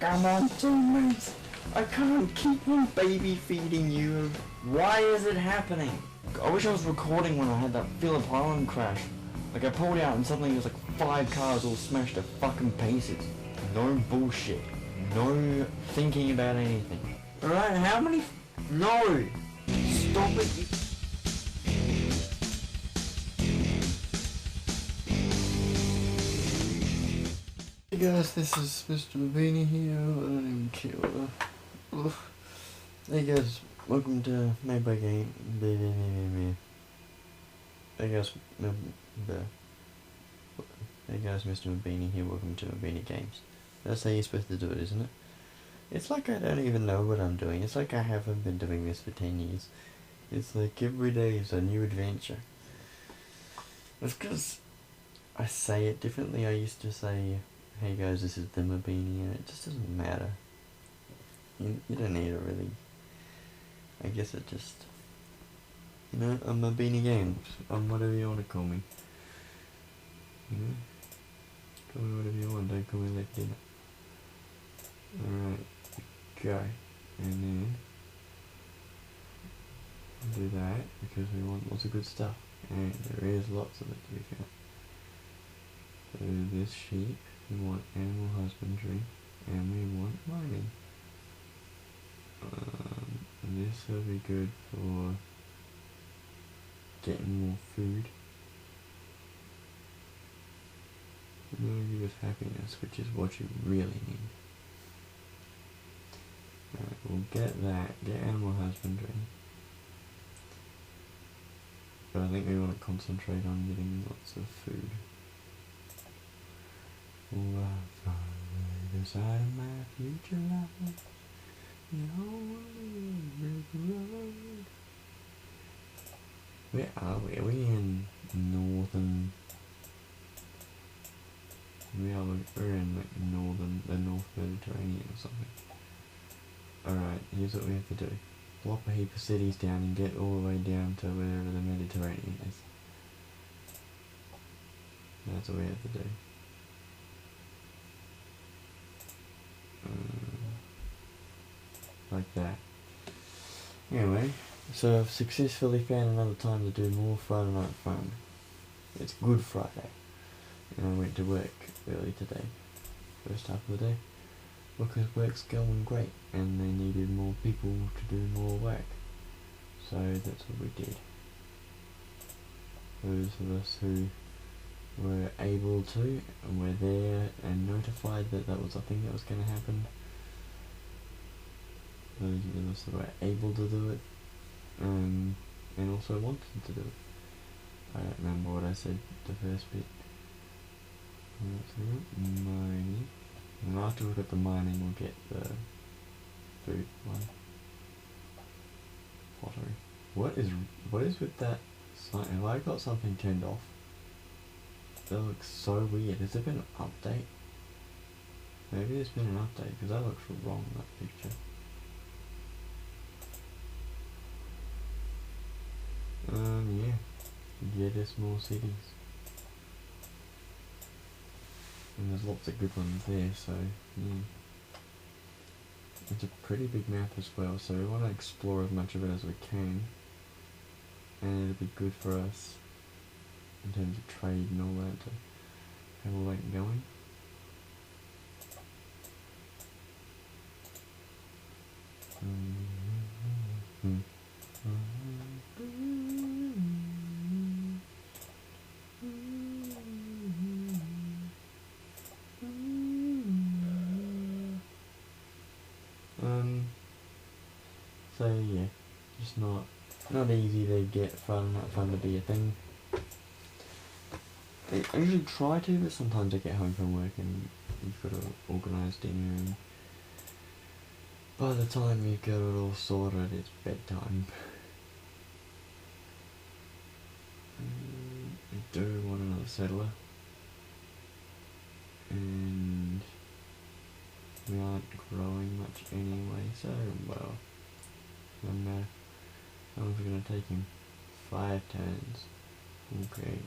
Come on, teammates. I can't keep on baby feeding you. Why is it happening? I wish I was recording when I had that Phillip Island crash. Like I pulled out and suddenly there was like 5 cars all smashed to fucking pieces. No bullshit. No thinking about anything. Alright, how many... No! Stop it. Hey guys, this is Mr. Mabini here. I don't even care what Hey guys, welcome to Made by Game. Hey guys, Hey guys, Mr. Mabini here. Welcome to Mabini Games. That's how you're supposed to do it, isn't it? It's like I don't even know what I'm doing. It's like I haven't been doing this for 10 years. It's like every day is a new adventure. It's because I say it differently. I used to say, hey guys, this is the Mabini, and it just doesn't matter. You don't need it really. I guess it just, you know, I'm Mabini Games. I'm whatever you want to call me. You know? Call me whatever you want, don't call me like dinner. Alright, go. And then do that because we want lots of good stuff. And there is lots of it to be found. So this sheep, we want animal husbandry, and we want mining. And this will be good for getting more food. It will give us happiness, which is what you really need. Alright, we'll get that, get animal husbandry. But I think we want to concentrate on getting lots of food. Far away the side of my future life. Road. Where are we? Are we in northern? We're in like the North Mediterranean or something. Alright, here's what we have to do. Plop a heap of cities down and get all the way down to wherever the Mediterranean is. That's what we have to do. Like that. Anyway, so I've successfully found another time to do more Friday Night Fun. It's Good Friday, and I went to work early today, first half of the day, because work's going great, and they needed more people to do more work, so that's what we did. Those of us who were able to, and were there, and notified that that was a thing that was going to happen, those of us that were able to do it, and also wanted to do it. I don't remember what I said the first bit. Mining. And after we've got the mining, we'll get the food one. Pottery. What is with that sign? Have I got something turned off? That looks so weird. Has there been an update? Maybe there's been an update, because that looks wrong, that picture. Yeah. Get us more cities. And there's lots of good ones there, so, yeah. It's a pretty big map as well, so we want to explore as much of it as we can. And it'll be good for us, in terms of trade and all that, to have all that going. So yeah, just not easy to get fun to be a thing. I usually try to, but sometimes I get home from work and you've got to organise dinner, and by the time you've got it all sorted, it's bedtime. I do want another settler, and we aren't growing much anyway, so well, no matter. How long is it going to take him? 5 turns. Okay.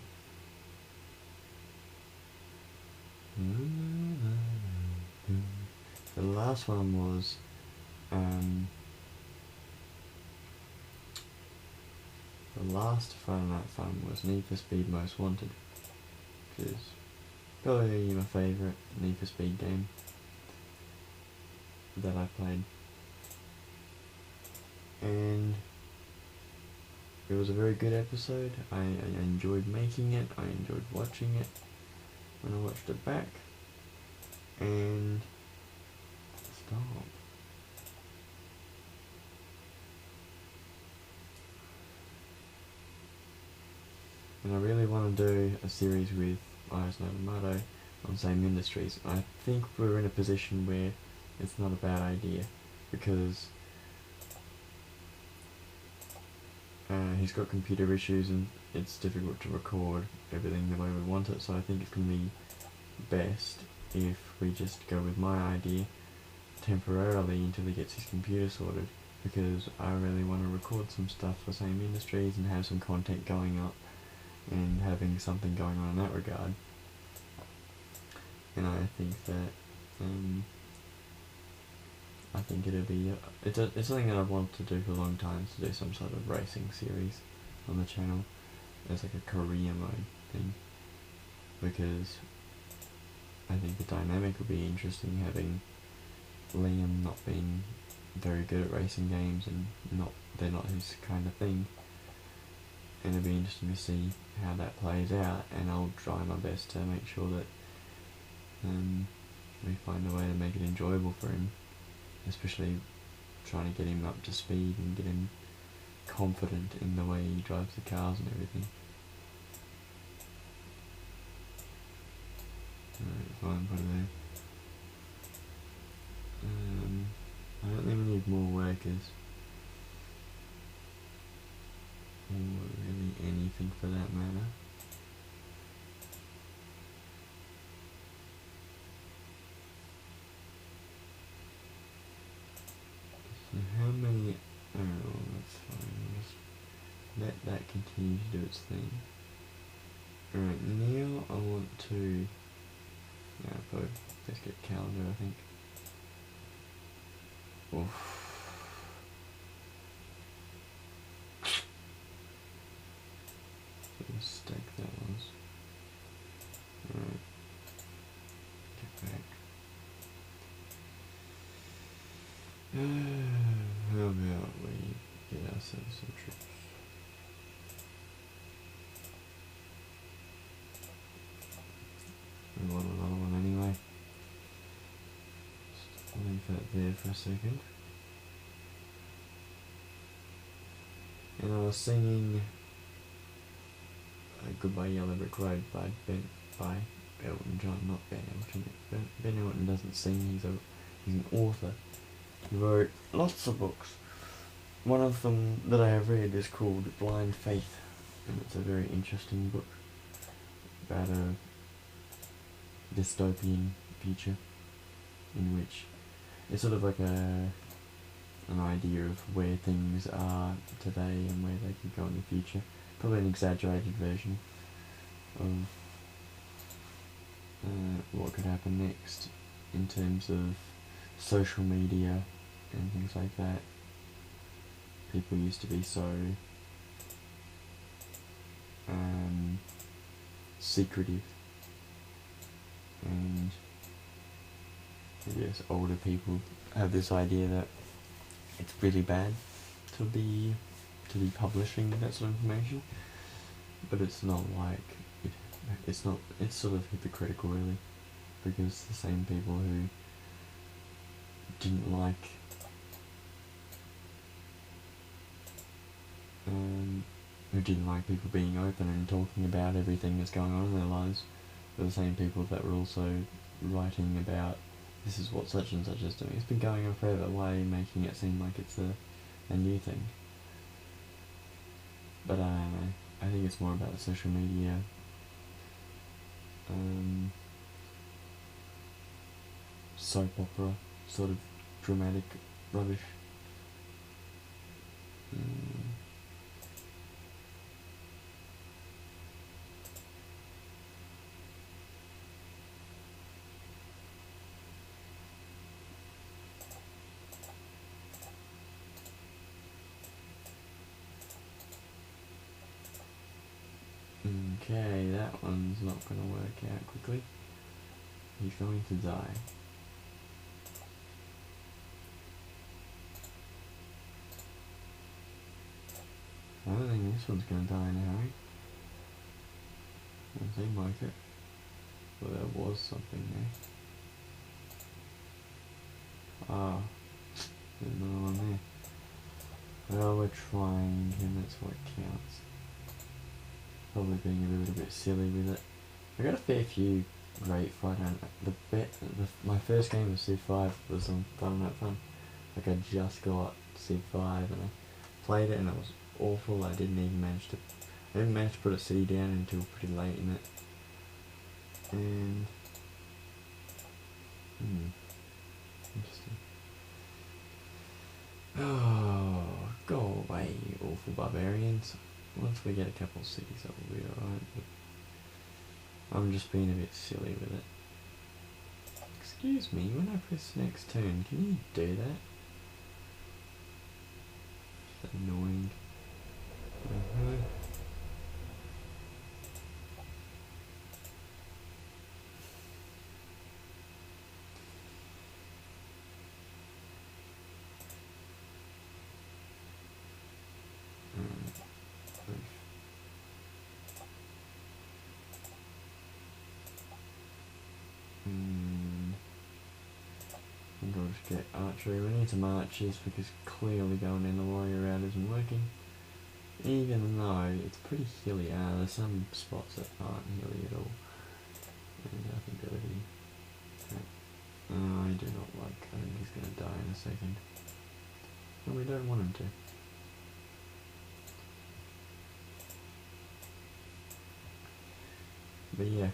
The last one was the last Friday Night Fun was Need for Speed Most Wanted, which is probably my favourite Need for Speed game that I've played. And it was a very good episode. I enjoyed making it, I enjoyed watching it when I watched it back. And stop. And I really want to do a series with Iris Nakamoto on Same Industries. I think we're in a position where it's not a bad idea, because he's got computer issues and it's difficult to record everything the way we want it, so I think it's going to be best if we just go with my idea temporarily until he gets his computer sorted, because I really want to record some stuff for Same Industries and have some content going up and having something going on in that regard. And I think that I think it'll be it's something that I've wanted to do for a long time, to do some sort of racing series on the channel as like a career mode thing, because I think the dynamic would be interesting, having Liam not being very good at racing games and they're not his kind of thing, and it'll be interesting to see how that plays out, and I'll try my best to make sure that we find a way to make it enjoyable for him, especially trying to get him up to speed and get him confident in the way he drives the cars and everything. Alright, fine, put it there. I don't think we need more workers, or really anything for that matter. So how many... oh, that's fine, I'll just let that continue to do its thing. Alright, now I want to... let's get calendar, I think. Oof. What a mistake that was. Alright. Get back. How about we get ourselves some troops? We want another one anyway. Just leave that there for a second. And I was singing Goodbye Yellow Brick Road by Elton John, not Ben Elton. Ben Elton doesn't sing, he's an author. He wrote lots of books. One of them that I have read is called Blind Faith, and it's a very interesting book about a dystopian future in which it's sort of like an idea of where things are today and where they could go in the future. Probably an exaggerated version of what could happen next in terms of social media and things like that. People used to be so secretive, and I guess older people have this idea that it's really bad to be publishing that sort of information, but it's not like it's sort of hypocritical, really, because the same people who didn't like people being open and talking about everything that's going on in their lives are the same people that were also writing about this is what such and such is doing. It's been going on forever. Why are you making it seem like it's a new thing? But I don't know. I think it's more about the social media soap opera sort of dramatic rubbish. Okay, that one's not going to work out quickly. He's going to die. I don't think this one's going to die in a hurry. Doesn't seem like it. Well, there was something there. Ah, there's another one there. Well, we're trying, and that's what counts. Probably being a little bit silly with it. I got a fair few great Friday Night. My first game of Civ 5 was on Friday Night Fun. Like I just got Civ 5 and I played it and it was awful. I didn't manage to put a city down until pretty late in it. And interesting. Oh, go away, you awful barbarians. Once we get a couple of cities, that will be alright. I'm just being a bit silly with it. Excuse me, when I press next turn, can you do that? Is that annoying? I'm going to get archery. We need some archers because clearly going in the warrior route isn't working. Even though it's pretty hilly. There's some spots that aren't hilly at all. And nothing ability. I do not like. I think he's going to die in a second. And we don't want him to. But yeah,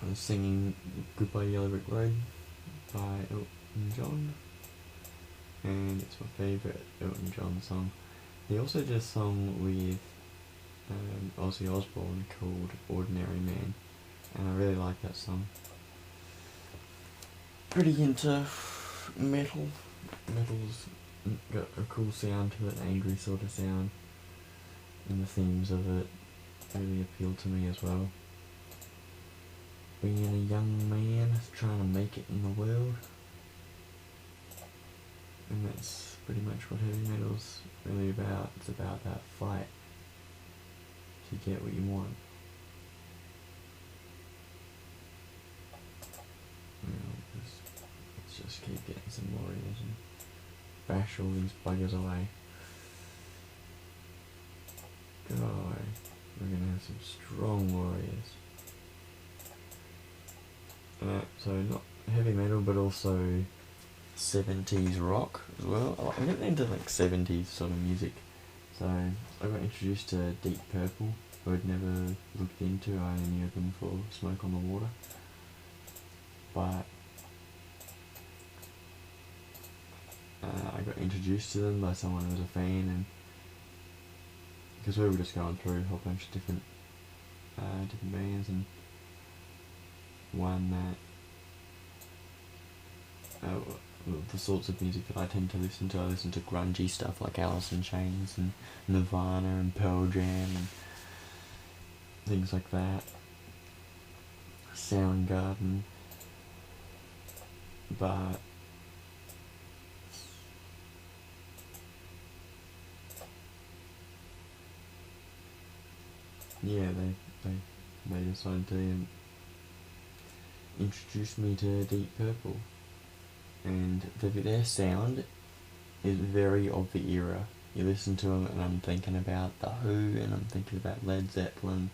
I was singing Goodbye Yellow Brick Road by Elton John, and it's my favourite Elton John song. He also did a song with Ozzy Osbourne called Ordinary Man, and I really like that song. Pretty into metal. Metal's got a cool sound to it, angry sort of sound, and the themes of it really appeal to me as well. Being a young man trying to make it in the world, and that's pretty much what heavy metal's really about. It's about that fight to get what you want. Well, let's just keep getting some warriors and bash all these buggers away. God, we're gonna have some strong warriors. So not heavy metal, but also 70s rock as well. I'm getting into like 70s sort of music. So I got introduced to Deep Purple, who I'd never looked into. I only knew them for Smoke on the Water. But I got introduced to them by someone who was a fan, and because we were just going through a whole bunch of different bands, and one that the sorts of music that I tend to listen to. I listen to grungy stuff like Alice in Chains and Nirvana and Pearl Jam and things like that. Soundgarden. But yeah, they decided to introduce me to Deep Purple, and their sound is very of the era. You listen to them and I'm thinking about The Who, and I'm thinking about Led Zeppelin,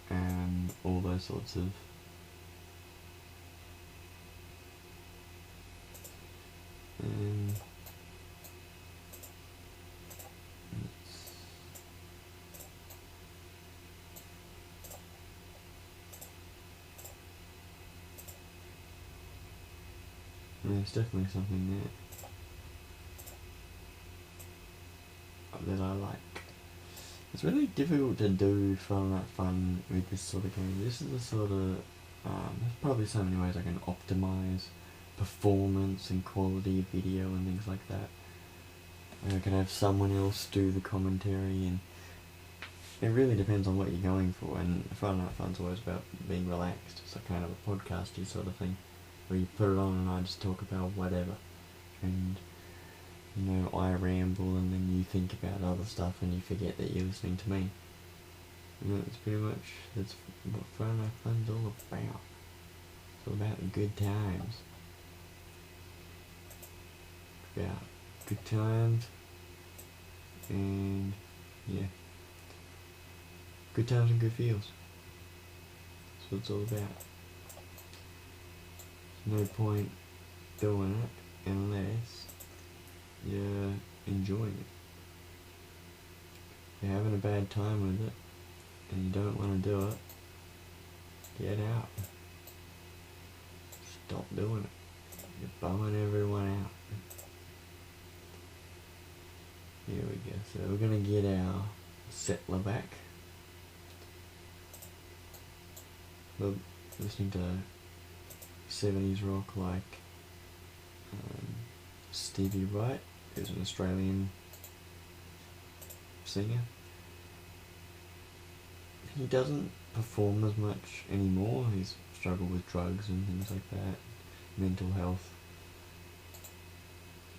and all those sorts of there's definitely something there that I like. It's really difficult to do fun with this sort of game. This is the sort of there's probably so many ways I can optimize performance and quality of video and things like that. I can have someone else do the commentary, and it really depends on what you're going for, and Friday Night Fun's always about being relaxed. It's like kind of a podcasty sort of thing, where you put it on and I just talk about whatever, and you know, I ramble and then you think about other stuff and you forget that you're listening to me. And that's pretty much, that's what Friday Night Fun's all about. It's all about good times. About good times, and yeah, good times and good feels. That's what it's all about. There's no point doing it unless you're enjoying it. If you're having a bad time with it and you don't want to do it, get out. Stop doing it. You're bumming everyone out. Here we go. So we're gonna get our settler back. We're listening to 70s rock like Stevie Wright, who's an Australian singer. He doesn't perform as much anymore. He's struggled with drugs and things like that, mental health.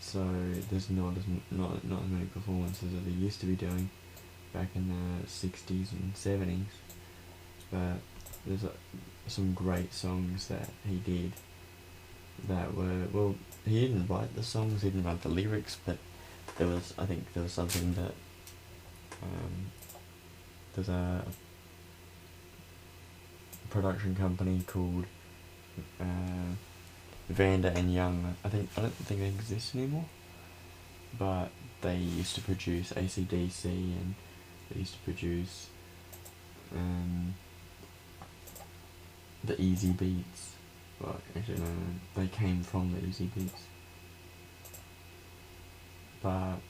So there's not as many performances as he used to be doing back in the 60s and 70s. But there's some great songs that he did that were, well, he didn't write the songs, he didn't write the lyrics, but I think there was something that, there's a production company called Vanda and Young. I don't think they exist anymore, but they used to produce AC/DC, and they used to produce the Easy Beats. Well, actually no, they came from the Easy Beats. But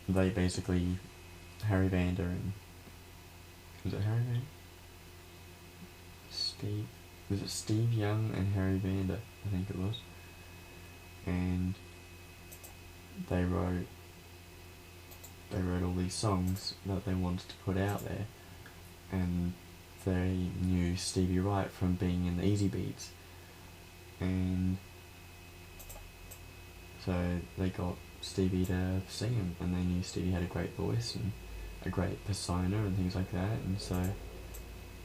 they basically, Harry Vanda and, was it Harry Vanda? Was it Steve Young and Harry Vanda? I think it was. And they wrote all these songs that they wanted to put out there, and they knew Stevie Wright from being in the Easy Beats, and so they got Stevie to sing him, and they knew Stevie had a great voice and a great persona and things like that, and so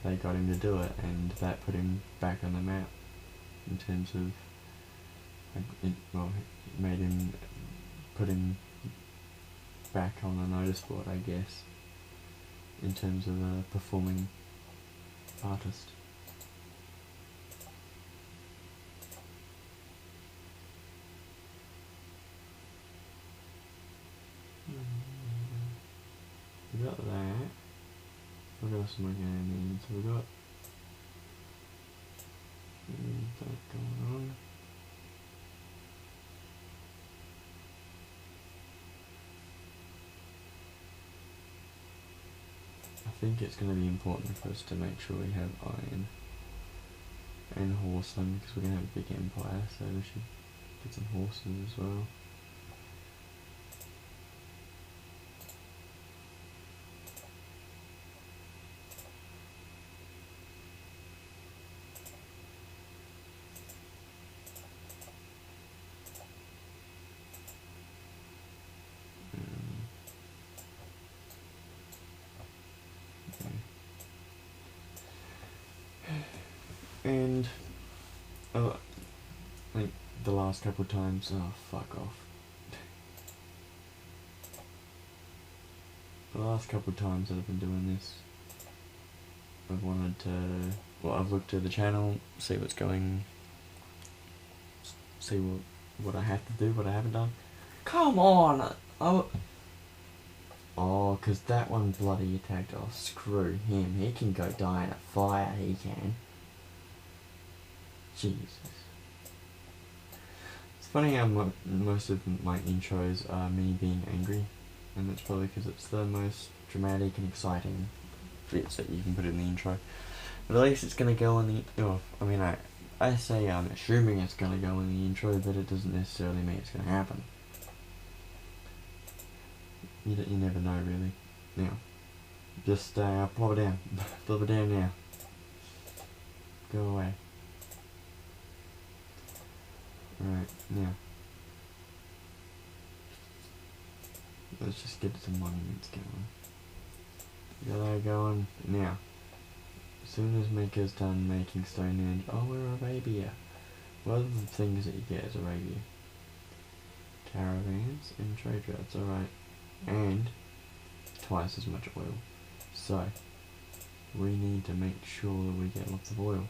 they got him to do it, and that put him back on the map in terms of, it made him, put him back on the notice board, I guess, in terms of a performing artist. We got that. What else am I going to need? So we got that going on. I think it's going to be important for us to make sure we have iron and horseland, because we're going to have a big empire, so we should get some horses as well. And like the last couple of times, oh fuck off. The last couple of times that I've been doing this, I've wanted to, well, I've looked at the channel, see what's going, see what I have to do, what I haven't done. Come on! Oh, 'cause that one bloody attacked. Oh, screw him. He can go die in a fire, he can. Jesus. It's funny how most of my intros are me being angry, and that's probably because it's the most dramatic and exciting bits that you can put in the intro. But at least it's going to go in the... Oh, I mean, I say I'm assuming it's going to go in the intro, but it doesn't necessarily mean it's going to happen. You never know, really. Now, just plop it down. Plop it down now. Go away. Right, now. Let's just get some monuments going. Get that going. Now, as soon as Mika's done making Stonehenge, oh, we're Arabia. What are the things that you get as Arabia? Caravans and trade routes, alright. And twice as much oil. So, we need to make sure that we get lots of oil.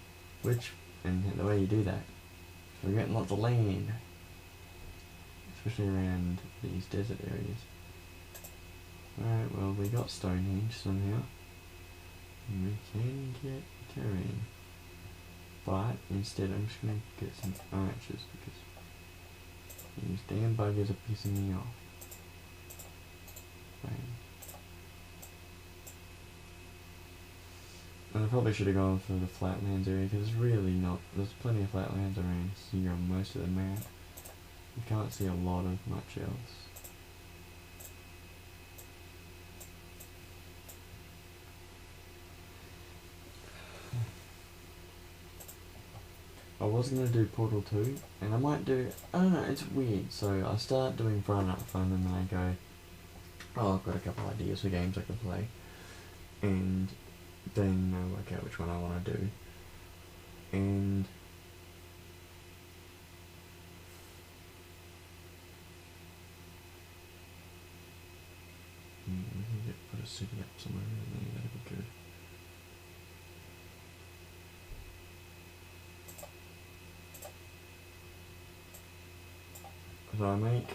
And the way you do that, we're getting lots of land. Especially around these desert areas. Alright, well, we got Stonehenge somehow. And we can get terrain. But instead I'm just going to get some archers because these damn buggers are pissing me off. Bang. And I probably should have gone for the flatlands area because it's really not. There's plenty of flatlands around here on most of the map. You can't see a lot of much else. I was going to do Portal 2, and I might do, I don't know, it's weird. So I start doing Friday Night Fun and then I go, oh, I've got a couple ideas for games I can play. And then I work out which one I want to do. And we can put a city up somewhere around there, that'd be good. So I make,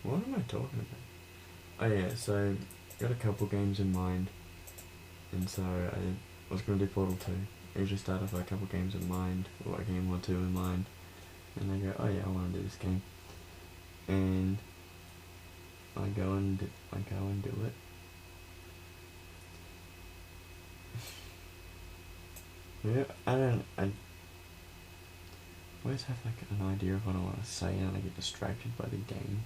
what am I talking about? Oh yeah, so got a couple games in mind, and so I was going to do Portal 2. I usually start off with a couple games in mind, or a game or two in mind, and I go, oh yeah, I want to do this game, and I go and do it. Yeah, I always have like an idea of what I want to say and I get distracted by the game.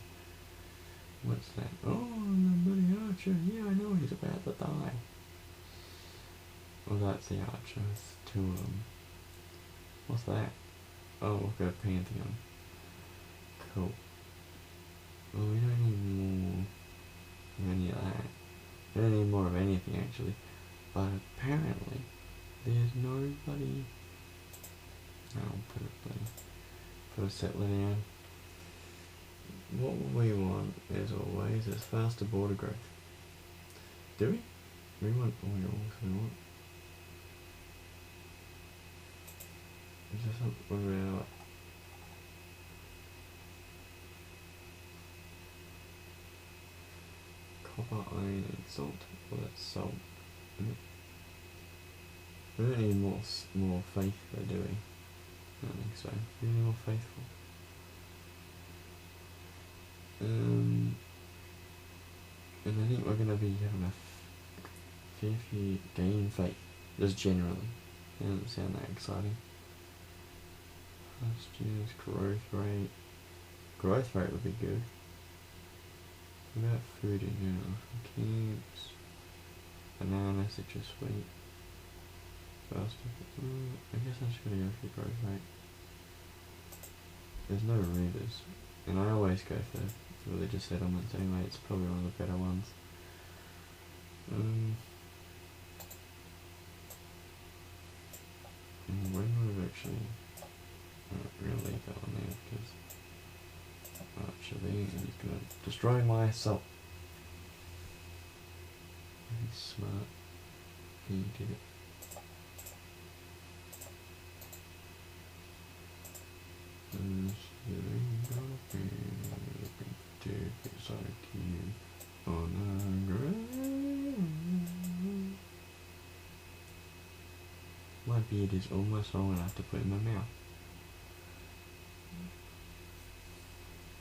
What's that? Oh, the bloody archer. Yeah, I know he's about to die. Well, that's the archer. There's two of them. What's that? Oh, we've got a Pantheon. Cool. Well, we don't need more of any of that. We don't need more of anything, actually. But apparently, there's nobody... I'll put a settler down. What we want, as always, is faster border growth. Do we? We want oil, so we want... Is this what about... Copper, iron, and salt? Well, that's salt. We don't need more faith, though, do we? I don't think so. We need more faithful. And I think we're going to be having a fair few gain faith, just generally. It doesn't sound that exciting. Pastures, growth rate. Growth rate would be good. What about food in general? Camps, banana, citrus sweet. I guess I'm just going to go for the growth rate. There's no rivers, and I always go for religious settlements anyway, it's probably one of the better ones. And when we've actually... I'm going to leave that one there because... Actually, he's going to destroy my salt. He's smart. He did it. And you ain't gonna be looking just like you on a ground. My beard is almost long enough to put in my mouth.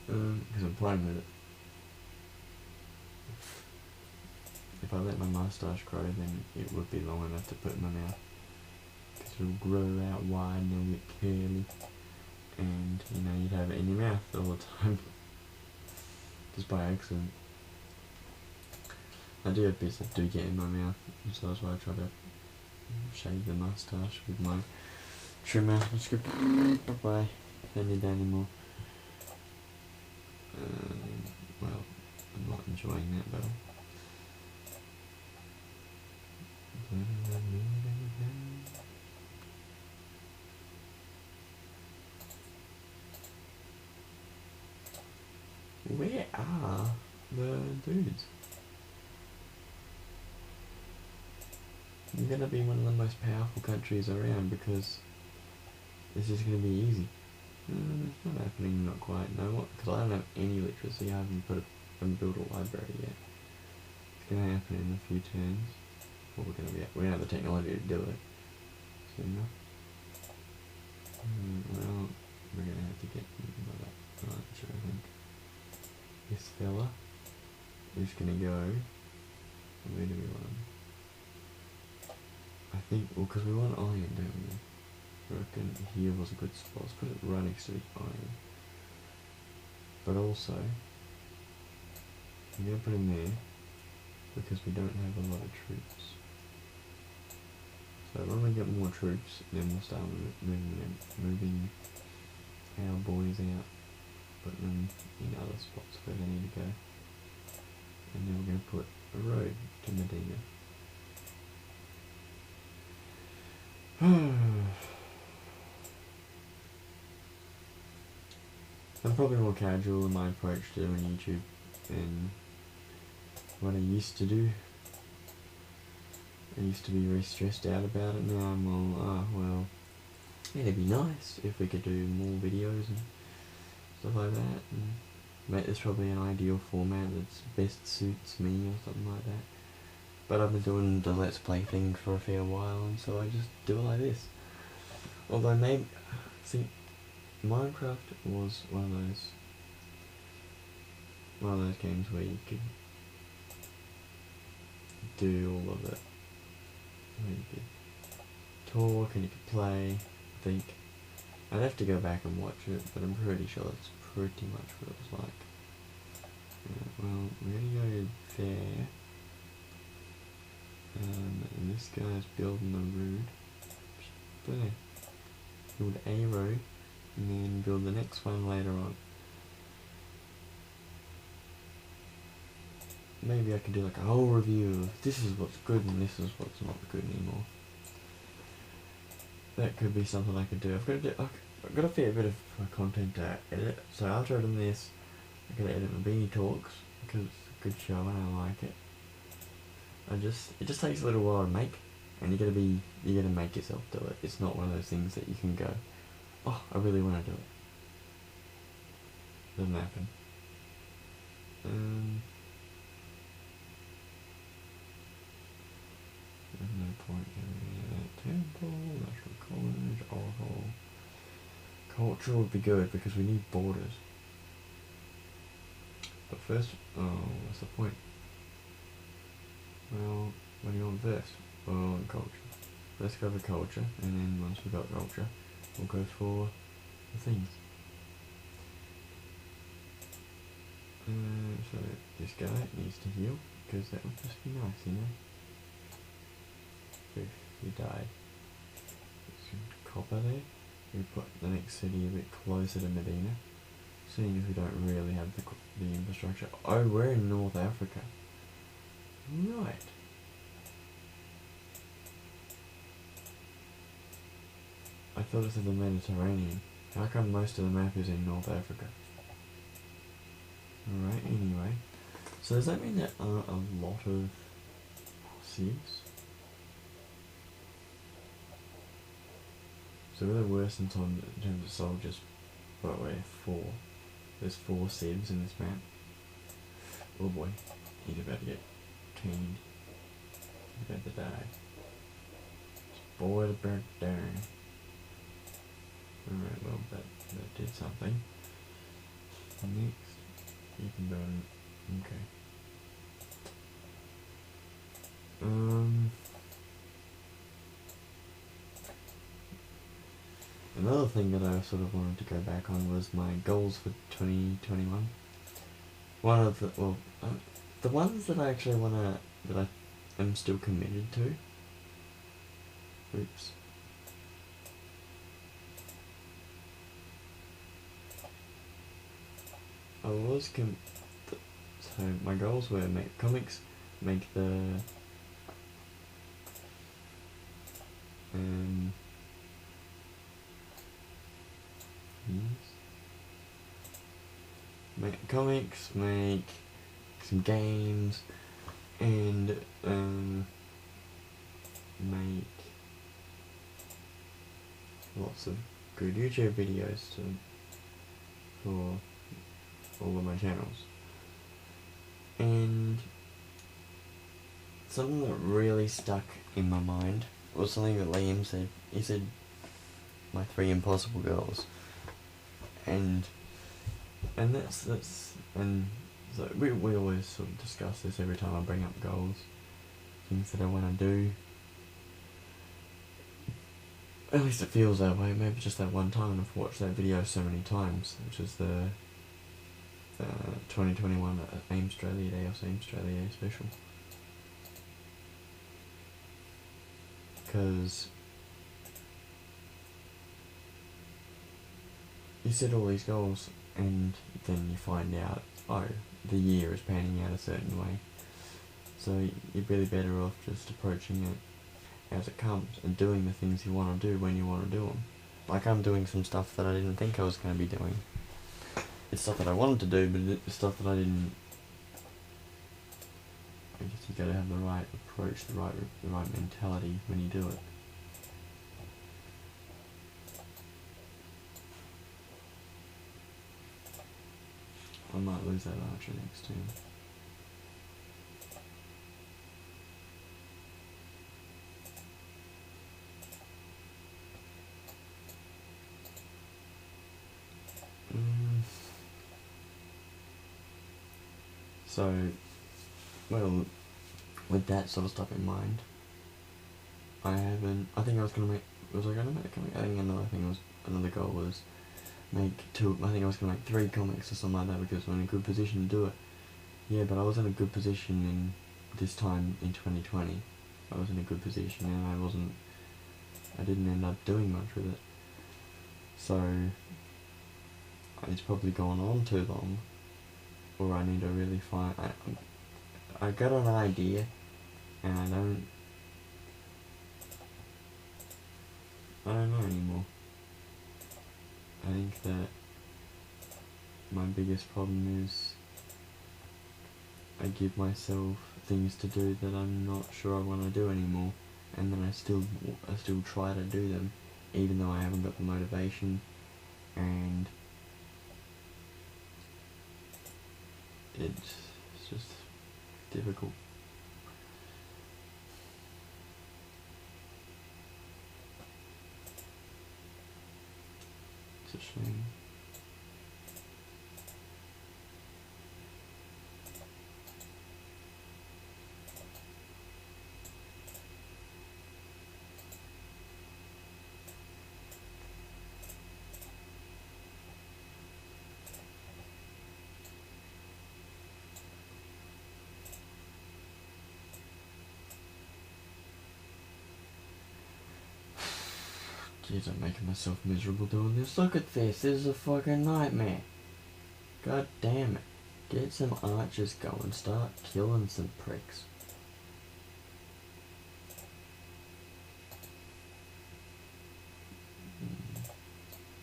Because I'm playing with it. If I let my moustache grow, then it would be long enough to put in my mouth. Because it'll grow out wide and it'll get curly. And, you know, you'd have it in your mouth all the time. Just by accident. I do have bits that do get in my mouth, so that's why I try to shave the moustache with my trimmer. Let's go. Bye-bye. Don't need that anymore. Well, I'm not enjoying that battle. Where are the dudes? You're gonna be one of the most powerful countries around because this is gonna be easy. It's not happening, not quite. No, what? Because I don't have any literacy. I haven't built a library yet. It's gonna happen in a few turns. Well, we don't have the technology to do it. So no. Well, we're gonna have to get that archer, I think. This fella is gonna go. Where do we want him? I think, well, because we want iron, don't we? I reckon here was a good spot. Let's put it right next to the iron. But also, I'm going to put him there because we don't have a lot of troops. So when we get more troops, then we'll start moving our boys out, putting them in other spots where they need to go. And then we're going to put a road to Medina. I'm probably more casual in my approach to doing YouTube than what I used to do. I used to be very stressed out about it. Now I'm all, well, it'd be nice if we could do more videos and stuff like that. And make this probably an ideal format that best suits me or something like that. But I've been doing the Let's Play thing for a fair while, and so I just do it like this. Although maybe, see, Minecraft was one of those games where you could do all of it. Where you could talk and you could play. I think I'd have to go back and watch it, but I'm pretty sure that's pretty much what it was like. Well, we're gonna go there. And this guy's building a road. There. Build a road, and then build the next one later on. Maybe I could do like a whole review of this is what's good and this is what's not good anymore. That could be something I could do. I've got a fair bit of content to edit, so after I've done this, I could edit my Beanie Talks because it's a good show and I like it. It just takes a little while to make, and you gotta make yourself do it. It's not one of those things that you can go, oh, I really want to do it. Doesn't happen. There's no point in that temple, National College, Oracle. Culture would be good because we need borders. But first, what's the point? Well, what do you want first? Well, culture. Let's go for culture, and then once we've got culture, we'll go for the things. So this guy needs to heal, because that would just be nice, you know? If he died. Some copper there. We put the next city a bit closer to Medina, seeing as we don't really have the infrastructure. Oh, we're in North Africa. Right. I thought it was the Mediterranean. How come most of the map is in North Africa? Alright, anyway. So does that mean there aren't a lot of civs? So we're the worst in terms of soldiers, but we're 4. There's 4 civs in this map. Oh boy, he's about to get caned. He's about to die. Spoiled bird there. Alright, well that did something. Next, you can build it. Okay. Another thing that I sort of wanted to go back on was my goals for 2021. One of the, well, the ones that I actually want to that I am still committed to. Oops. I was so my goals were make comics, make the make comics, make some games, and make lots of good YouTube videos for all of my channels. And something that really stuck in my mind was something that Liam said. He said, my 3 impossible goals. And that's and so we always sort of discuss this every time I bring up goals, things that I want to do. At least it feels that way. Maybe just that one time. I've watched that video so many times, which is the 2021 AIM Australia Day or AIM Australia Day special. Because you set all these goals and then you find out, oh, the year is panning out a certain way. So you're really better off just approaching it as it comes and doing the things you want to do when you want to do them. Like I'm doing some stuff that I didn't think I was going to be doing. It's stuff that I wanted to do, but it's stuff that I didn't. I guess you gotta have the right approach, the right mentality when you do it. I might lose that archer next turn. So, well, with that sort of stuff in mind, I think I was gonna make. Was I gonna make a comic? I think another goal was make 2. I think I was gonna make 3 comics or something like that because I'm in a good position to do it. Yeah, but I was in a good position in this time in 2020. I was in a good position and I didn't end up doing much with it. So it's probably gone on too long, or I need to really find. I got an idea, and I don't know anymore. I think that my biggest problem is I give myself things to do that I'm not sure I want to do anymore, and then I still try to do them, even though I haven't got the motivation, and it's just difficult. It's a shame. Jeez, I'm making myself miserable doing this. Look at this. This is a fucking nightmare. God damn it. Get some archers going. Start killing some pricks.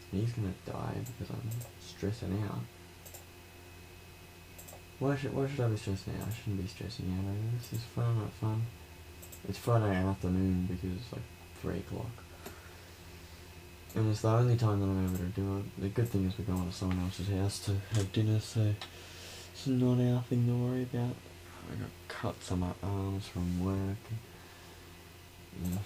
He's gonna die because I'm stressing out. Why should I be stressing out? I shouldn't be stressing out over this. It's fun, not fun. It's Friday afternoon because it's like 3 o'clock. And it's the only time that I'm able to do it. The good thing is we're going to someone else's house to have dinner, so it's not our thing to worry about. I got cuts on my arms from work. Yeah.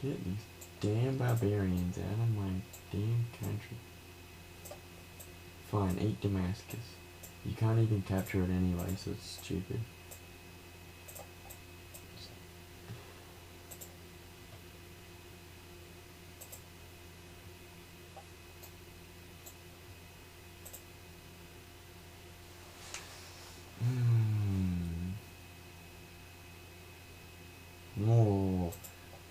Get these damn barbarians out of my damn country. Fine, eat Damascus. You can't even capture it anyway, so it's stupid. Oh,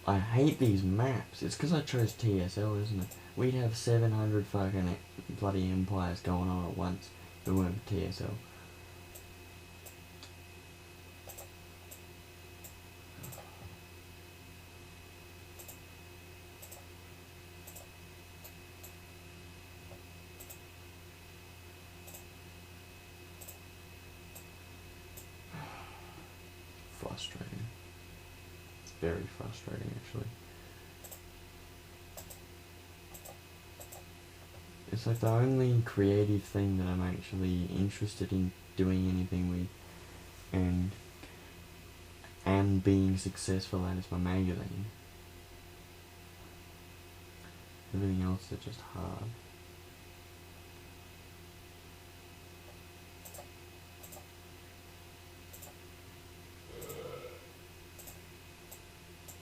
I hate these maps. It's because I chose TSL, isn't it? We'd have 700 fucking bloody empires going on at once if it weren't for TSL. Frustrating. Very frustrating, actually. It's like the only creative thing that I'm actually interested in doing anything with and being successful at is my magazine. Everything else is just hard.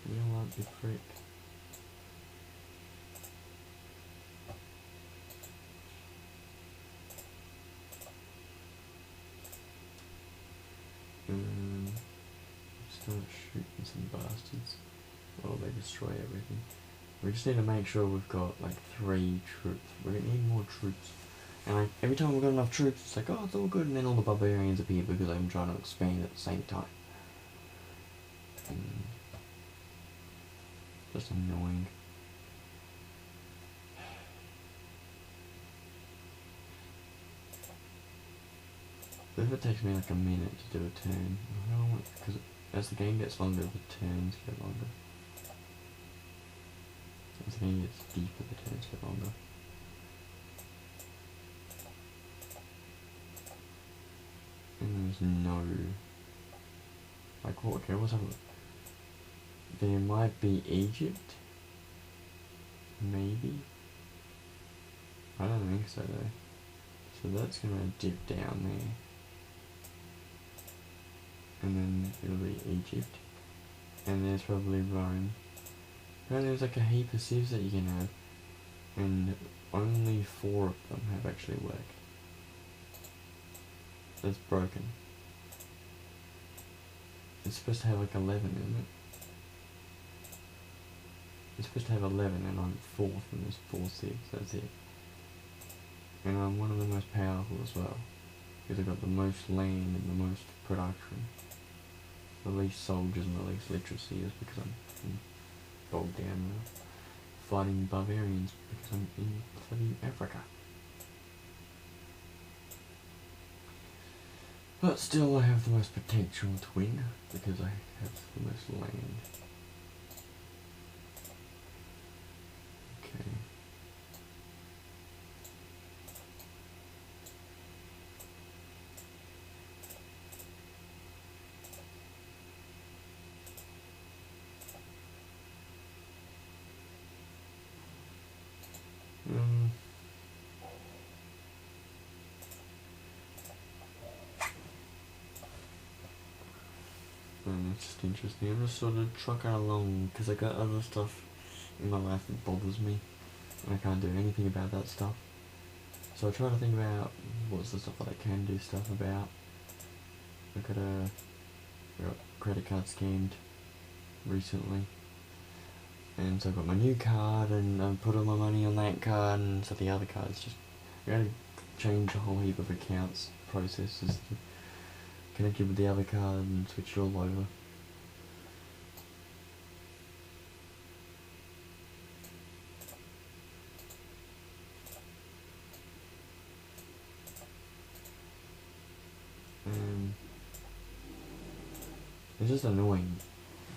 You know what, you prick. Start shooting some bastards. Oh, they destroy everything. We just need to make sure we've got like 3 troops. We need more troops. And like, every time we've got enough troops, it's like, oh, it's all good, and then all the barbarians appear because I'm trying to expand at the same time. Just annoying. So if it takes me like a minute to do a turn, I don't want, because as the game gets longer, the turns get longer. As the game gets deeper, the turns get longer. And there's no, like, what, okay, what's up? There might be Egypt? Maybe? I don't think so though. So that's gonna dip down there. And then it'll be Egypt. And there's probably Rome. And there's like a heap of civs that you can have. And only 4 of them have actually worked. That's broken. It's supposed to have like 11, isn't it? It's supposed to have 11 and I'm 4th and there's 4 civs, that's it. And I'm one of the most powerful as well. Because I've got the most land and the most production. The least soldiers and the least literacy is because I'm bogged down fighting barbarians because I'm in bloody Africa. But still I have the most potential to win because I have the most land. Okay. It's just interesting. I'm just sort of trucking along because I got other stuff in my life that bothers me and I can't do anything about that stuff. So I try to think about what's the stuff that I can do stuff about. I got credit card scammed recently. And so I got my new card and I put all my money on that card, and so the other card's just, I gotta change a whole heap of accounts, processes, connect it with the other card and switch it all over. It's just annoying,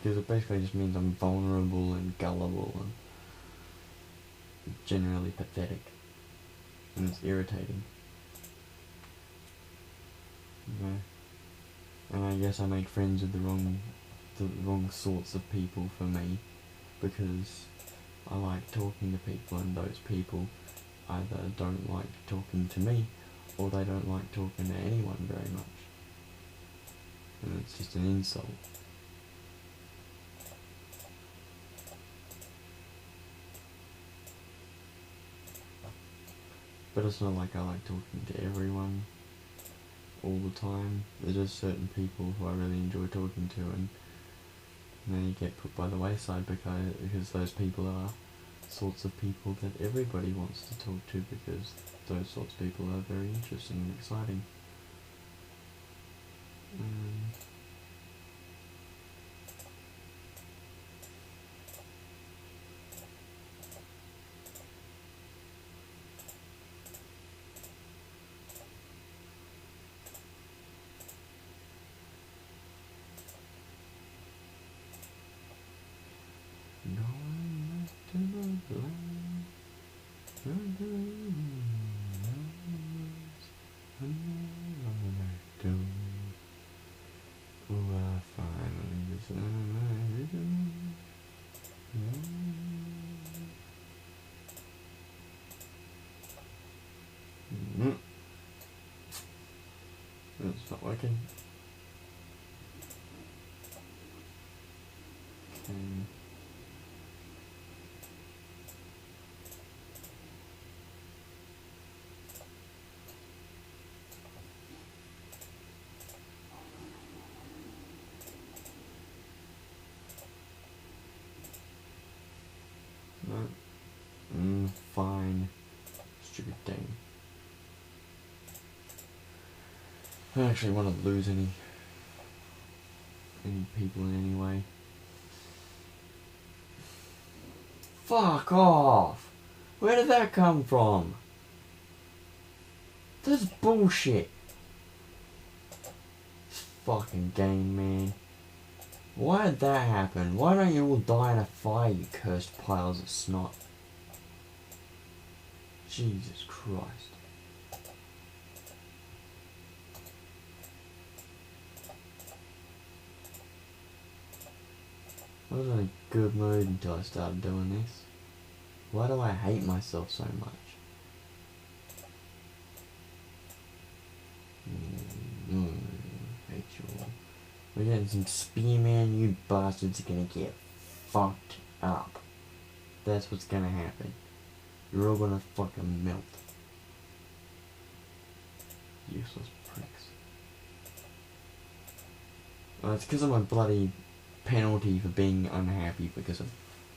because it basically just means I'm vulnerable and gullible and generally pathetic, and it's irritating. You know? And I guess I make friends with the wrong sorts of people for me, because I like talking to people and those people either don't like talking to me or they don't like talking to anyone very much. And it's just an insult. But it's not like I like talking to everyone all the time. There's just certain people who I really enjoy talking to, and And they get put by the wayside because those people are sorts of people that everybody wants to talk to, because those sorts of people are very interesting and exciting. Going back to the land where the rainbows do. Oh, I finally decided. It's not working. Okay. No. Fine. Stupid thing. I don't actually want to lose any people in any way. Fuck off! Where did that come from? That's bullshit. This fucking game, man. Why did that happen? Why don't you all die in a fire, you cursed piles of snot? Jesus Christ. I was in a good mood until I started doing this. Why do I hate myself so much? Hate you all. We're getting some Spearman, you bastards are gonna get fucked up. That's what's gonna happen. You're all gonna fucking melt. Useless pricks. Oh, it's because of my bloody penalty for being unhappy because I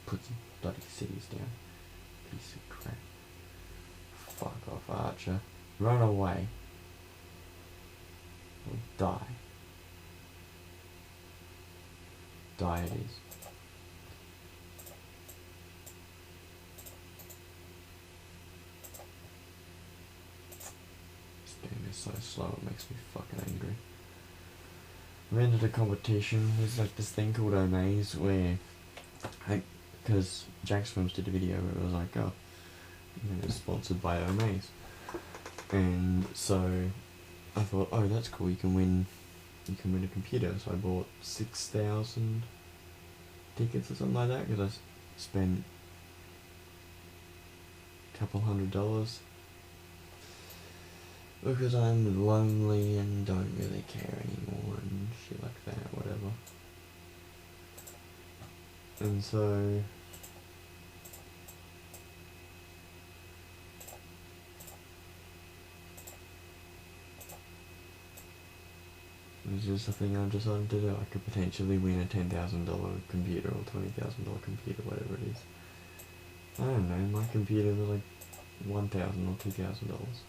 put some bloody cities down. Piece of crap. Fuck off, Archer. Run away. Or die. Die it is. This game is so slow, it makes me fucking angry. We entered a competition. There's like this thing called Omaze where, because Jack Swims did a video where it was like, oh, it was sponsored by Omaze, and so I thought, oh, that's cool. You can win a computer. So I bought 6,000 tickets or something like that because I spent a couple $100. Because I'm lonely and don't really care anymore and shit like that, whatever. And so it was just a thing I decided to do. I could potentially win a $10,000 computer or $20,000 computer, whatever it is. I don't know, my computer was like $1,000 or $2,000.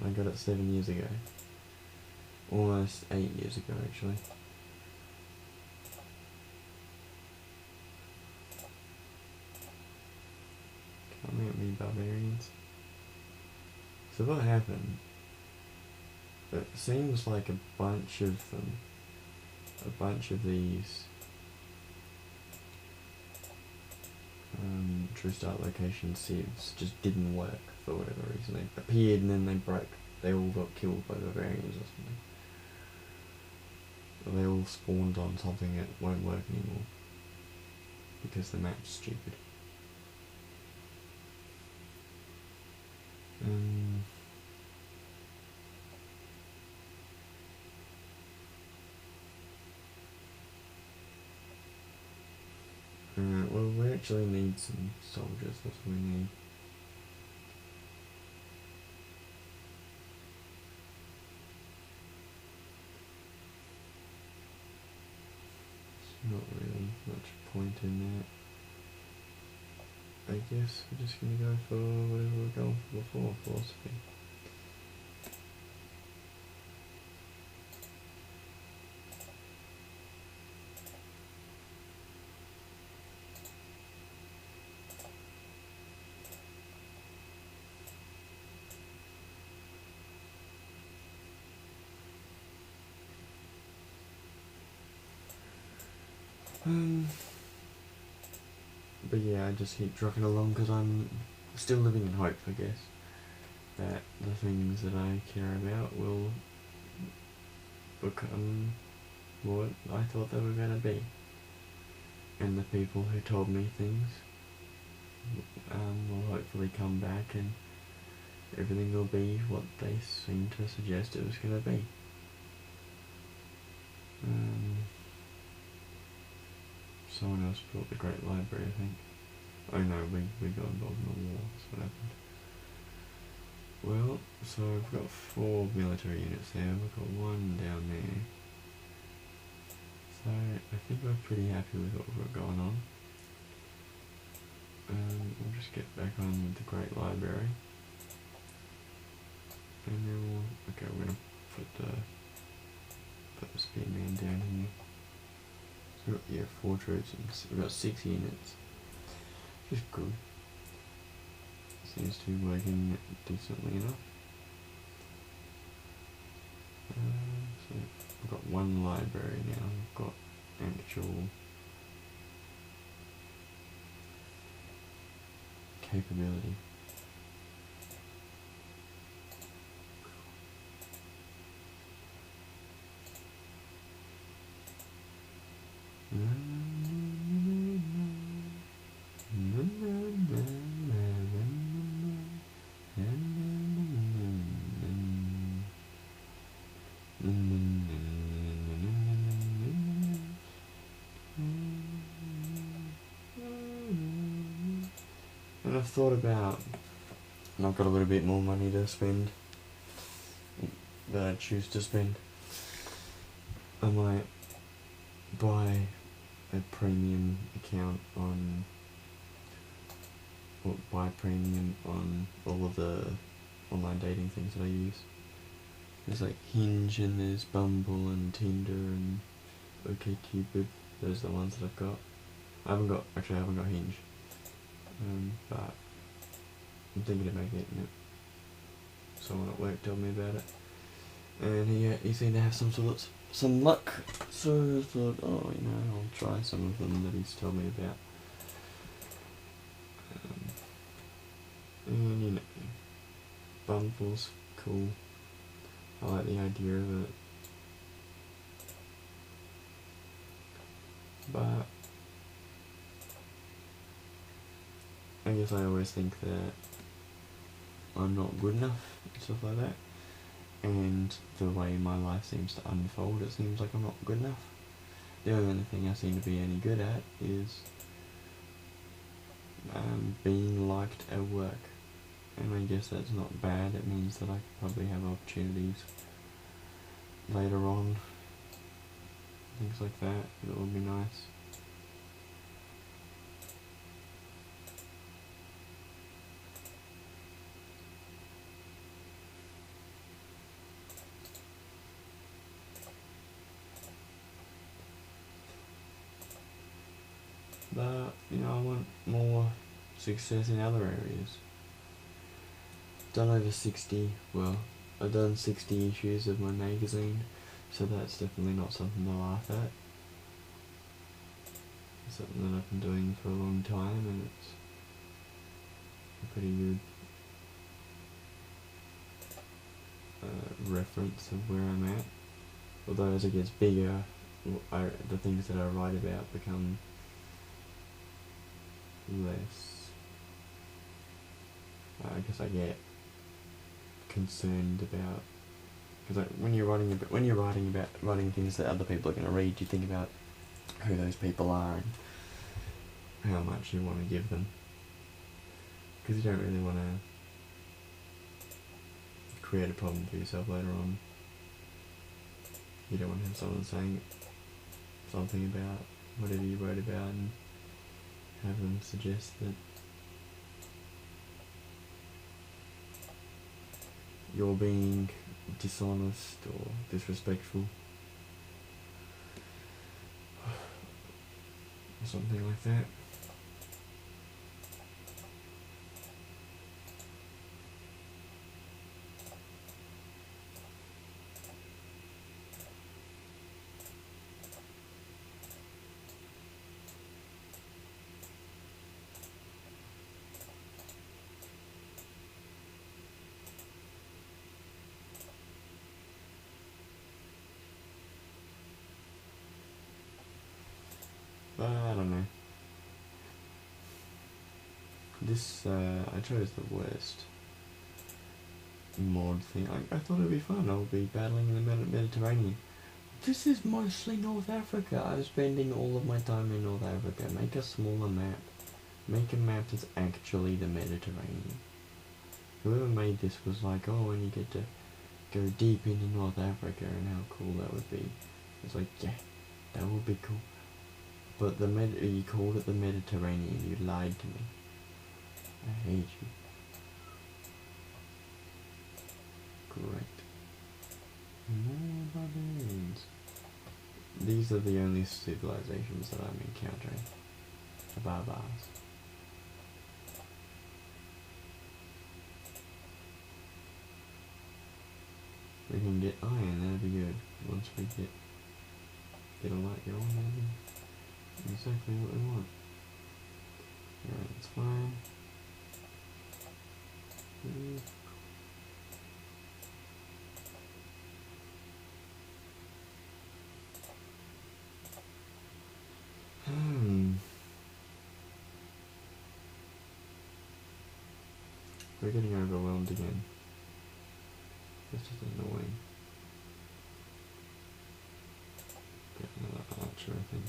I got it 7 years ago. Almost 8 years ago, actually. Come at me, barbarians. So what happened? It seems like a bunch of these True Start location sieves just didn't work for whatever reason. They appeared and then they broke. They all got killed by barbarians or something. Or they all spawned on something that won't work anymore because the map's stupid. Well, we actually need some soldiers, that's what we need. It's not really much point in that. I guess we're just gonna go for whatever we were going for before, philosophy. But yeah, I just keep trucking along because I'm still living in hope, I guess, that the things that I care about will become what I thought they were going to be. And the people who told me things will hopefully come back and everything will be what they seem to suggest it was going to be. Someone else built the Great Library, I think. Oh no, we got involved in the war, that's what happened. Well, so we've got 4 military units there, we've got 1 down there. So I think we're pretty happy with what we've got going on. We'll just get back on the Great Library. And then we're gonna put the spearman down here. So we've got, 4 troops and we've got 6 units. Which is good. Seems to be working decently enough. So we've got 1 library now. We've got actual capability. And I've thought about, and I've got a little bit more money to spend, that I choose to spend. I might buy a premium account on, or buy premium on all of the online dating things that I use. There's like Hinge and there's Bumble and Tinder and OkCupid. Those are the ones that I've got. I haven't got Hinge. But I'm thinking about getting it. Someone at work told me about it, and he seemed to have some luck. So I thought, oh, I'll try some of them that he's told me about. And Bumble's cool. I like the idea of it, but I guess I always think that I'm not good enough and stuff like that, and the way my life seems to unfold, it seems like I'm not good enough. The only thing I seem to be any good at is being liked at work, and I guess that's not bad. It means that I could probably have opportunities later on, things like that. It would be nice. But, I want more success in other areas. Done over 60, I've done 60 issues of my magazine, so that's definitely not something to laugh at. It's something that I've been doing for a long time, and it's a pretty good reference of where I'm at. Although as it gets bigger, the things that I write about become less. I guess I get concerned about, because when you're writing things that other people are going to read, you think about who those people are and how much you want to give them, because you don't really want to create a problem for yourself later on. You don't want to have someone saying something about whatever you wrote about and have them suggest that you're being dishonest or disrespectful or something like that. But I don't know. This, I chose the worst mod thing. I thought it'd be fun. I'll be battling in the Mediterranean. This is mostly North Africa. I'm spending all of my time in North Africa. Make a smaller map. Make a map that's actually the Mediterranean. Whoever made this was like, oh, and you get to go deep into North Africa and how cool that would be. It's like, yeah, that would be cool. But you called it the Mediterranean. You lied to me. I hate you. Great. More barbarians. These are the only civilizations that I'm encountering. The barbars. We can get iron, that'd be good. Once we get a light going, that'd be exactly what we want. Alright, that's fine. We're getting overwhelmed again. This is annoying. Get another archer, I think.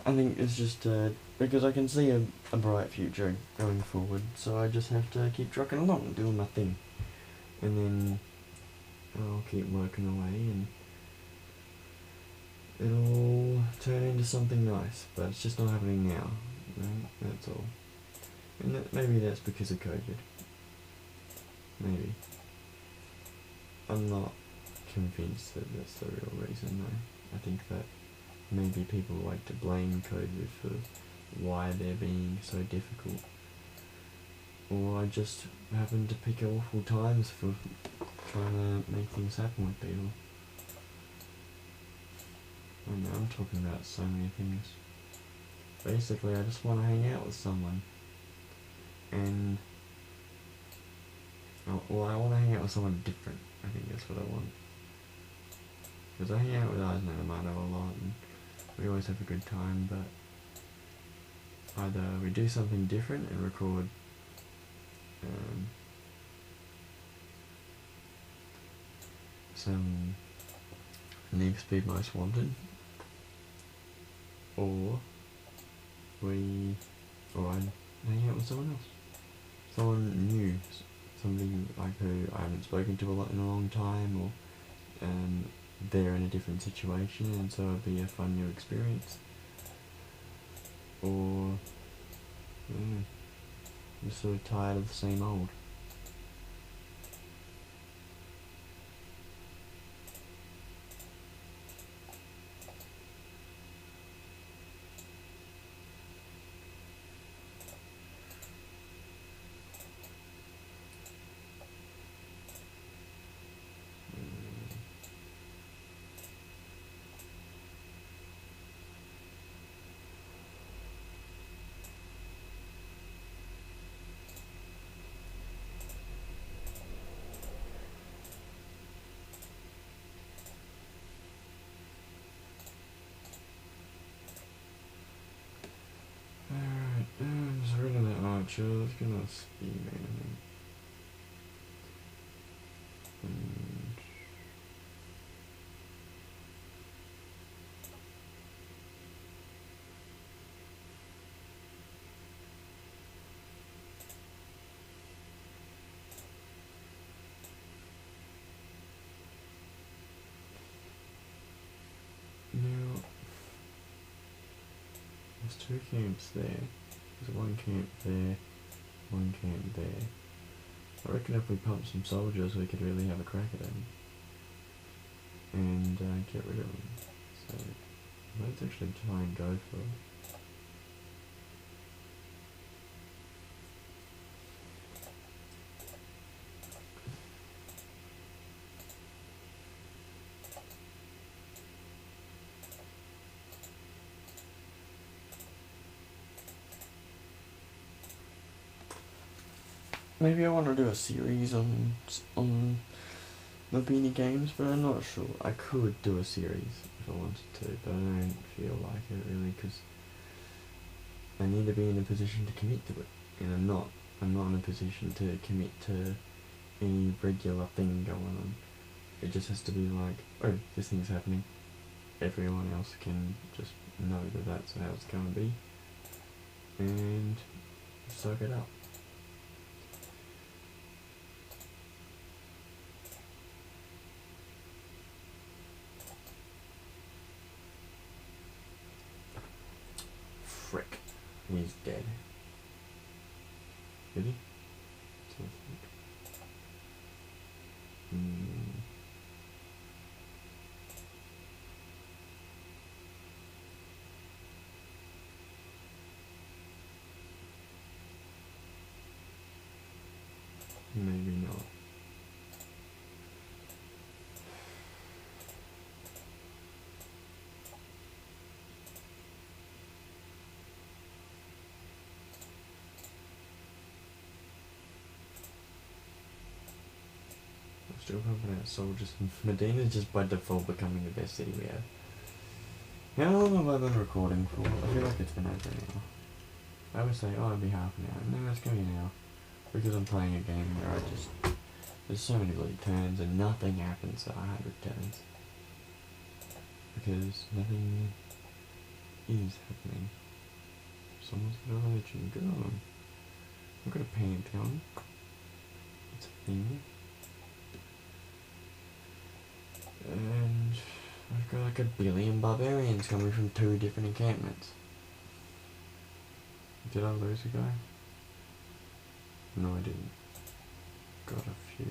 I think it's just because I can see a bright future going forward, so I just have to keep trucking along, doing my thing, and then I'll keep working away, and it'll turn into something nice. But it's just not happening now, right? That's all. And maybe that's because of COVID. Maybe. I'm not convinced that that's the real reason, though. I think that maybe people like to blame COVID for why they're being so difficult. Or I just happen to pick awful times for trying to make things happen with people. I don't know, I'm talking about so many things. Basically, I just want to hang out with someone. And well, I want to hang out with someone different. I think that's what I want. Because I hang out with Eisner and Amato a lot, and we always have a good time, but either we do something different and record some Need Speed Most Wanted, or I hang out with someone else, someone new, somebody like who I haven't spoken to a lot in a long time, or they're in a different situation, and so it'd be a fun new experience. Or I'm just sort of tired of the same old. Archer's gonna speed man, I think. And now there's two camps there. There's one camp there, one camp there. I reckon if we pump some soldiers we could really have a crack at them. And get rid of them. So let's actually try and go for it. Maybe I want to do a series on the Beanie Games, but I'm not sure. I could do a series if I wanted to, but I don't feel like it really, because I need to be in a position to commit to it, and I'm not in a position to commit to any regular thing going on. It just has to be like, oh, this thing's happening. Everyone else can just know that that's how it's going to be, and suck it up. Frick. He's dead. Is he? Maybe not. I'm still pumping out soldiers. Medina's just by default becoming the best city we have. How long have I been recording for? I feel like it's been over an hour. I would say, oh, it'd be half an hour. No, it's going to be an hour. Because I'm playing a game where I just... There's so many bloody turns and nothing happens at 100 turns. Because nothing is happening. Someone's got a religion. Good on them. I've got a pantheon. It's a thing. And I've got like a billion barbarians coming from 2 different encampments. Did I lose a guy? No, I didn't. Got a few.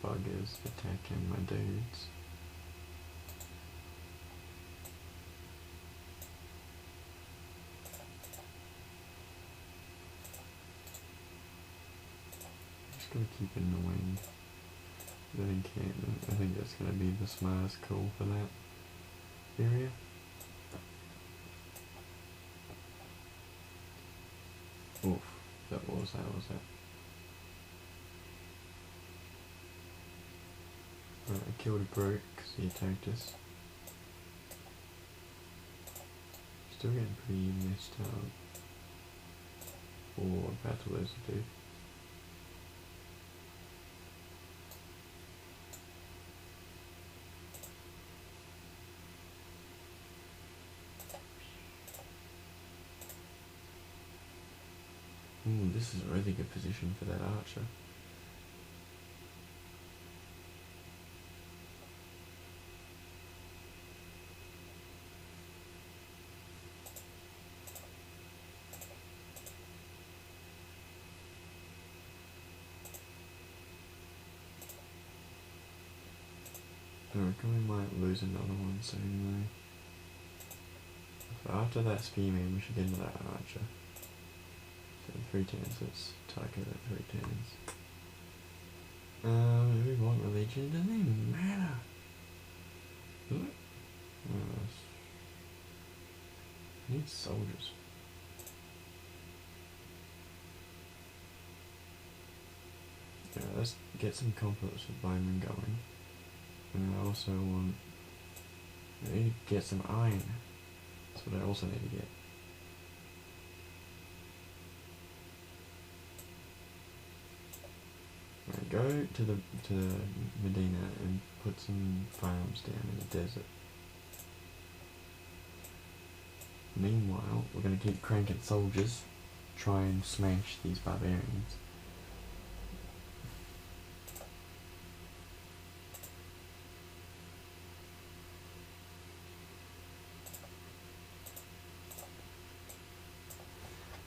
Buggers attacking my dudes. Just gonna keep annoying that encampment. I think that's gonna be the smartest call for that area. Oof, that was it. Right, I killed a brute because he attacked us. Still getting pretty messed up. Or about to lose a dude. Ooh, this is a really good position for that archer. I reckon we might lose another one soon though. So after that spearman we should get into that archer. So 3 turns, let's target at 3 turns. Do we want religion? It doesn't even matter. Does it? I need soldiers. Yeah, let's get some confidence with bowmen going. And I also want... I need to get some iron. That's what I also need to get. Right, go to Medina and put some farms down in the desert. Meanwhile, we're going to keep cranking soldiers, try and smash these barbarians.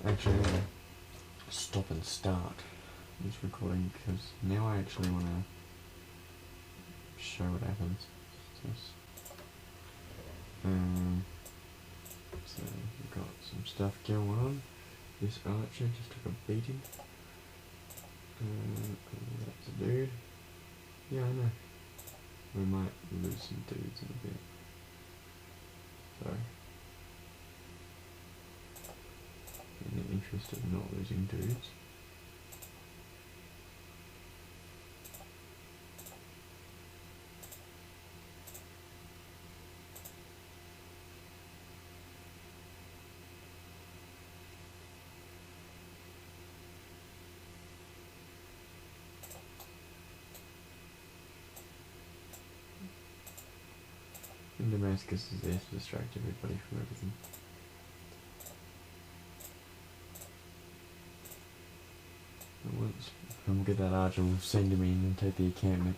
Actually, I'm going to stop and start this recording because now I actually want to show what happens. So we've got some stuff going on. This archer just took a beating. That's a dude. Yeah, I know. We might lose some dudes in a bit. So, in the interest of not losing dudes, and Damascus is there to distract everybody from everything. And once we'll get that archer, we'll send him in and take the encampment,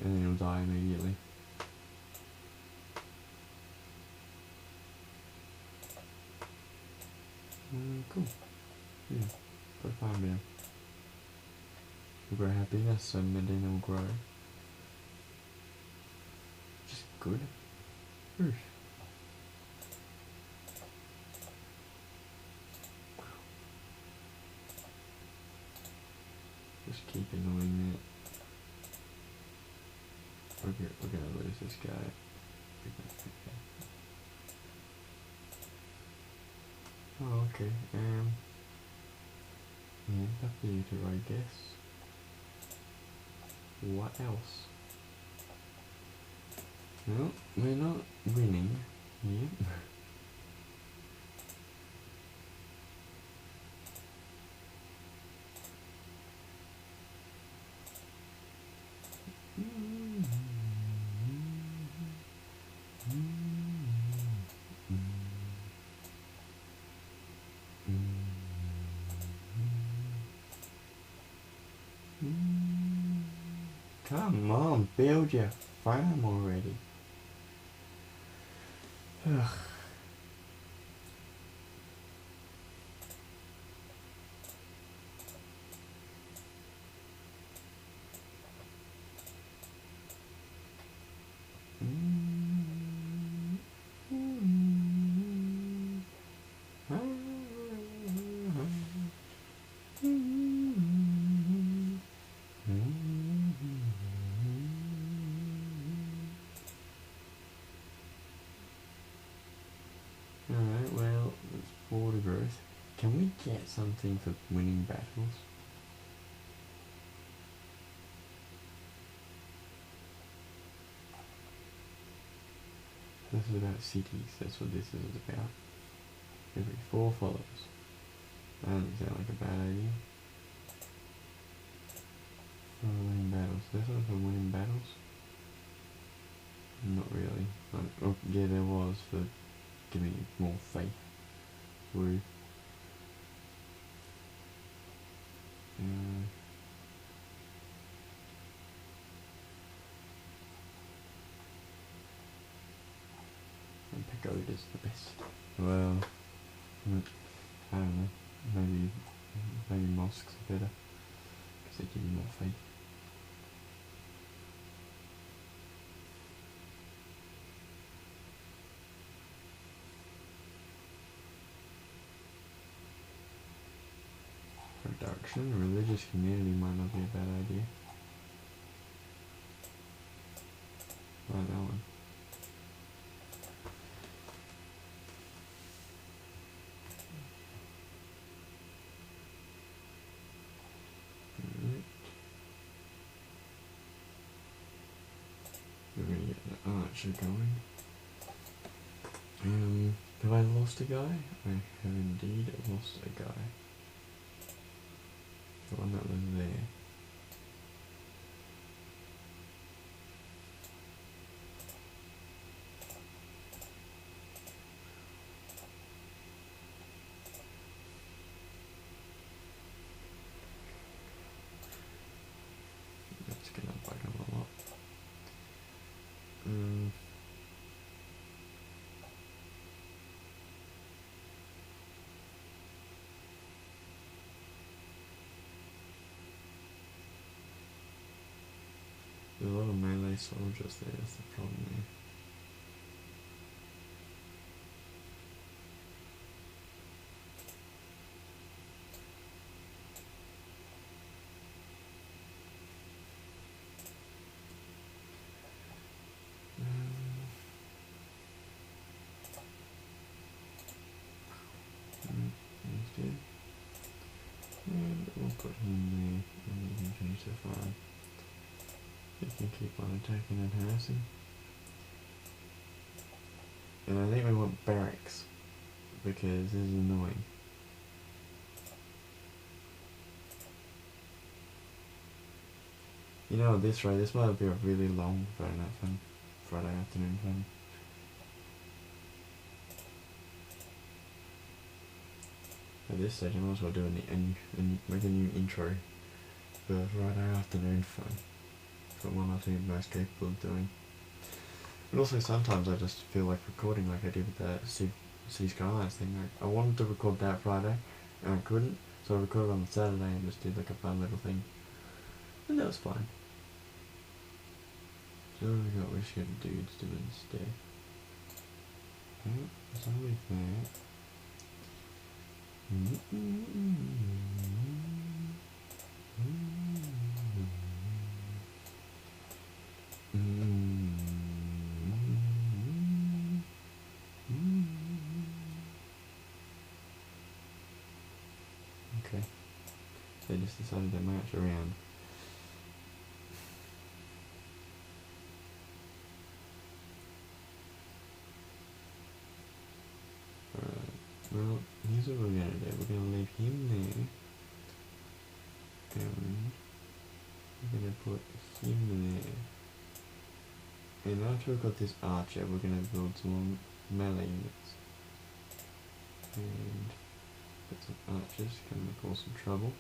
and then he'll die immediately. Cool. Yeah, put a farm down. We'll grow happiness and Medina will grow. Just good. Oof. Just keep annoying that. We're gonna lose this guy. Oh, okay. Yeah, theater, I guess. What else? No, we're not winning. Yep. Come on, build your farm already. Ugh. Alright, well, it's border growth. Can we get something for winning battles? This is about cities, that's what this is about. Every 4 follows. That doesn't sound like a bad idea. For winning battles. That's not for winning battles? Not really. Oh, yeah, there was for giving more faith. Woo. And Pagoda's the best. Well, I don't know. Maybe mosques are better because they give you more faith. Production, religious community might not be a bad idea. Like that one. get the archer going. Have I lost a guy? I have indeed lost a guy. The one that was there. That's gonna bug him a lot. There's a lot of melee soldiers there, that's the problem there. He's dead. And we'll put him there, and he can finish the farm. He can keep on attacking and harassing. And I think we want barracks, because this is annoying. You know, at this rate, this might be a really long Friday night fun. Friday afternoon fun. At this stage, I might as well do make a new intro for Friday afternoon fun. For one I think I'm most capable of doing. But also sometimes I just feel like recording like I did with that City Skylines thing. Like, I wanted to record that Friday, and I couldn't, so I recorded on Saturday and just did like a fun little thing. And that was fine. So what have we got? We should get dudes do instead. So with that. Okay. They just decided to march around. Well, here's what we're gonna do. We're gonna leave him there. And we're gonna put him there. And after we've got this archer, we're gonna build some more melee units. And put some archers, gonna cause some trouble.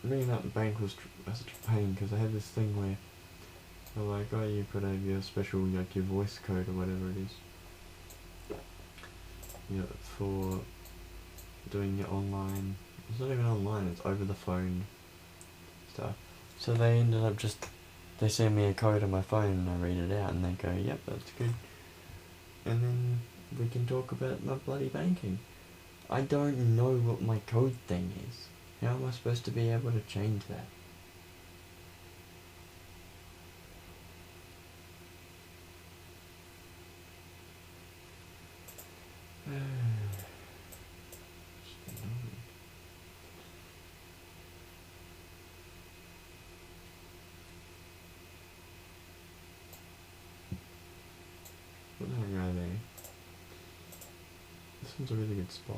Ringing up the bank was such a pain because I had this thing where they're like, oh, you put over your special, like your voice code or whatever it is. Yeah, for doing your online. It's not even online, it's over the phone stuff. So they ended up they send me a code on my phone and I read it out and they go, yep, that's good. And then we can talk about my bloody banking. I don't know what my code thing is. How am I supposed to be able to change that? Put that guy there. This one's a really good spot.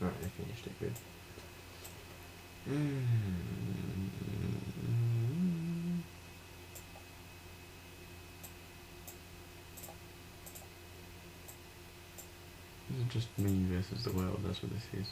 Alright, I finished it good. This is just me versus the world, that's what this is.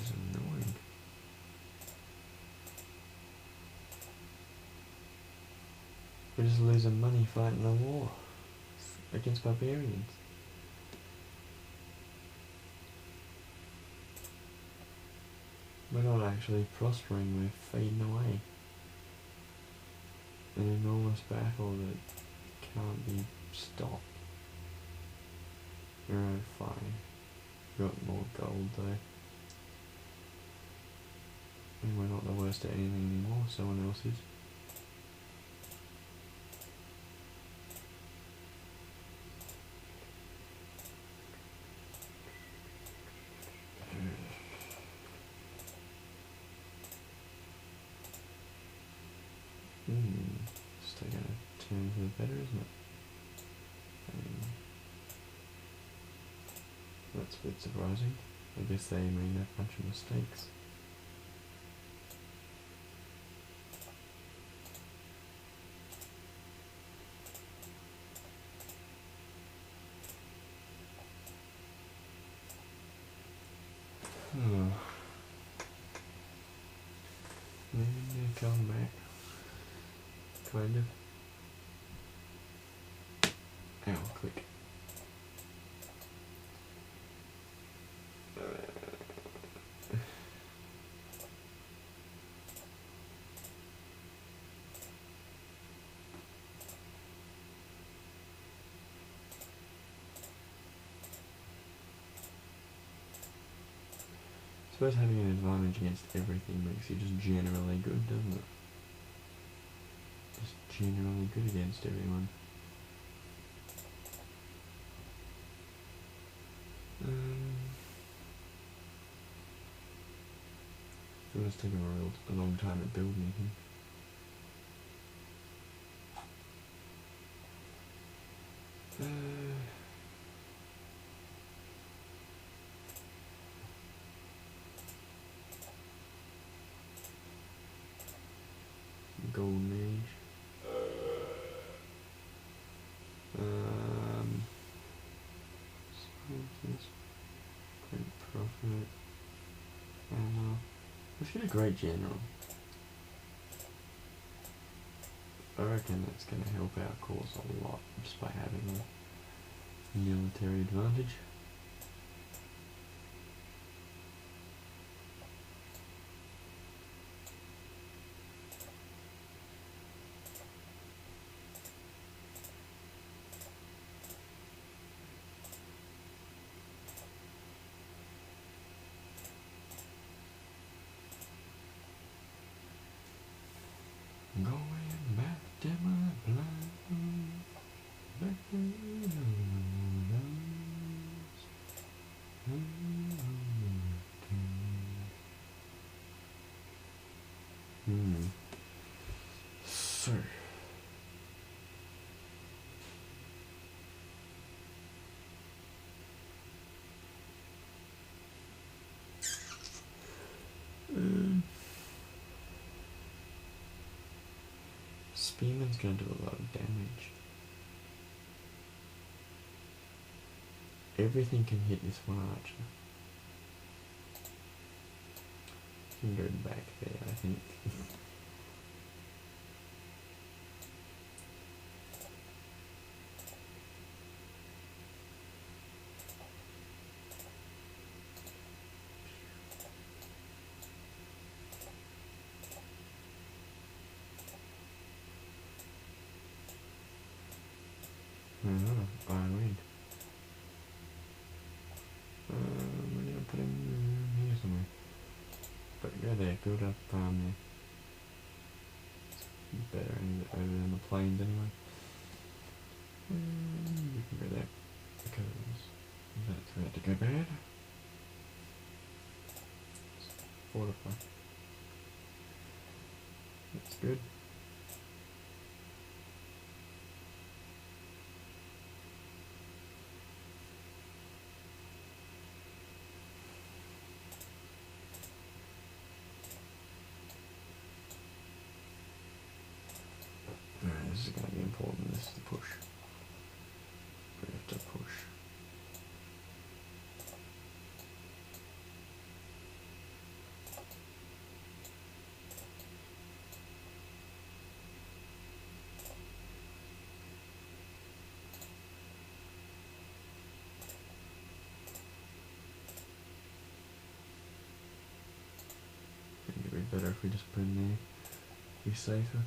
is annoying. We're just losing money fighting a war against barbarians. We're not actually prospering, we're fading away. An enormous battle that can't be stopped. Alright, fine. Got more gold though. And we're not the worst at anything anymore, someone else is. Still gonna turn for the better, isn't it? That's a bit surprising. I guess they made a bunch of mistakes. Maybe they come back. Kind of. Ow, click. I suppose having an advantage against everything makes you just generally good, doesn't it? Just generally good against everyone. It's going to take a long time to build anything. Golden Age. Great Prophet. Let's get a Great General. I reckon that's going to help our cause a lot just by having a military advantage. Going back to my blind, back to So. Spearman's gonna do a lot of damage. Everything can hit this one archer. Can go back there, I think. Iron Wind. We're gonna put him here somewhere. But go there, build up there. It's better over in the plains anyway. We can go there because that's about to go bad. Fortify. That's good. This is going to be important, this is the push. We have to push. better if we just put in there. Be safer.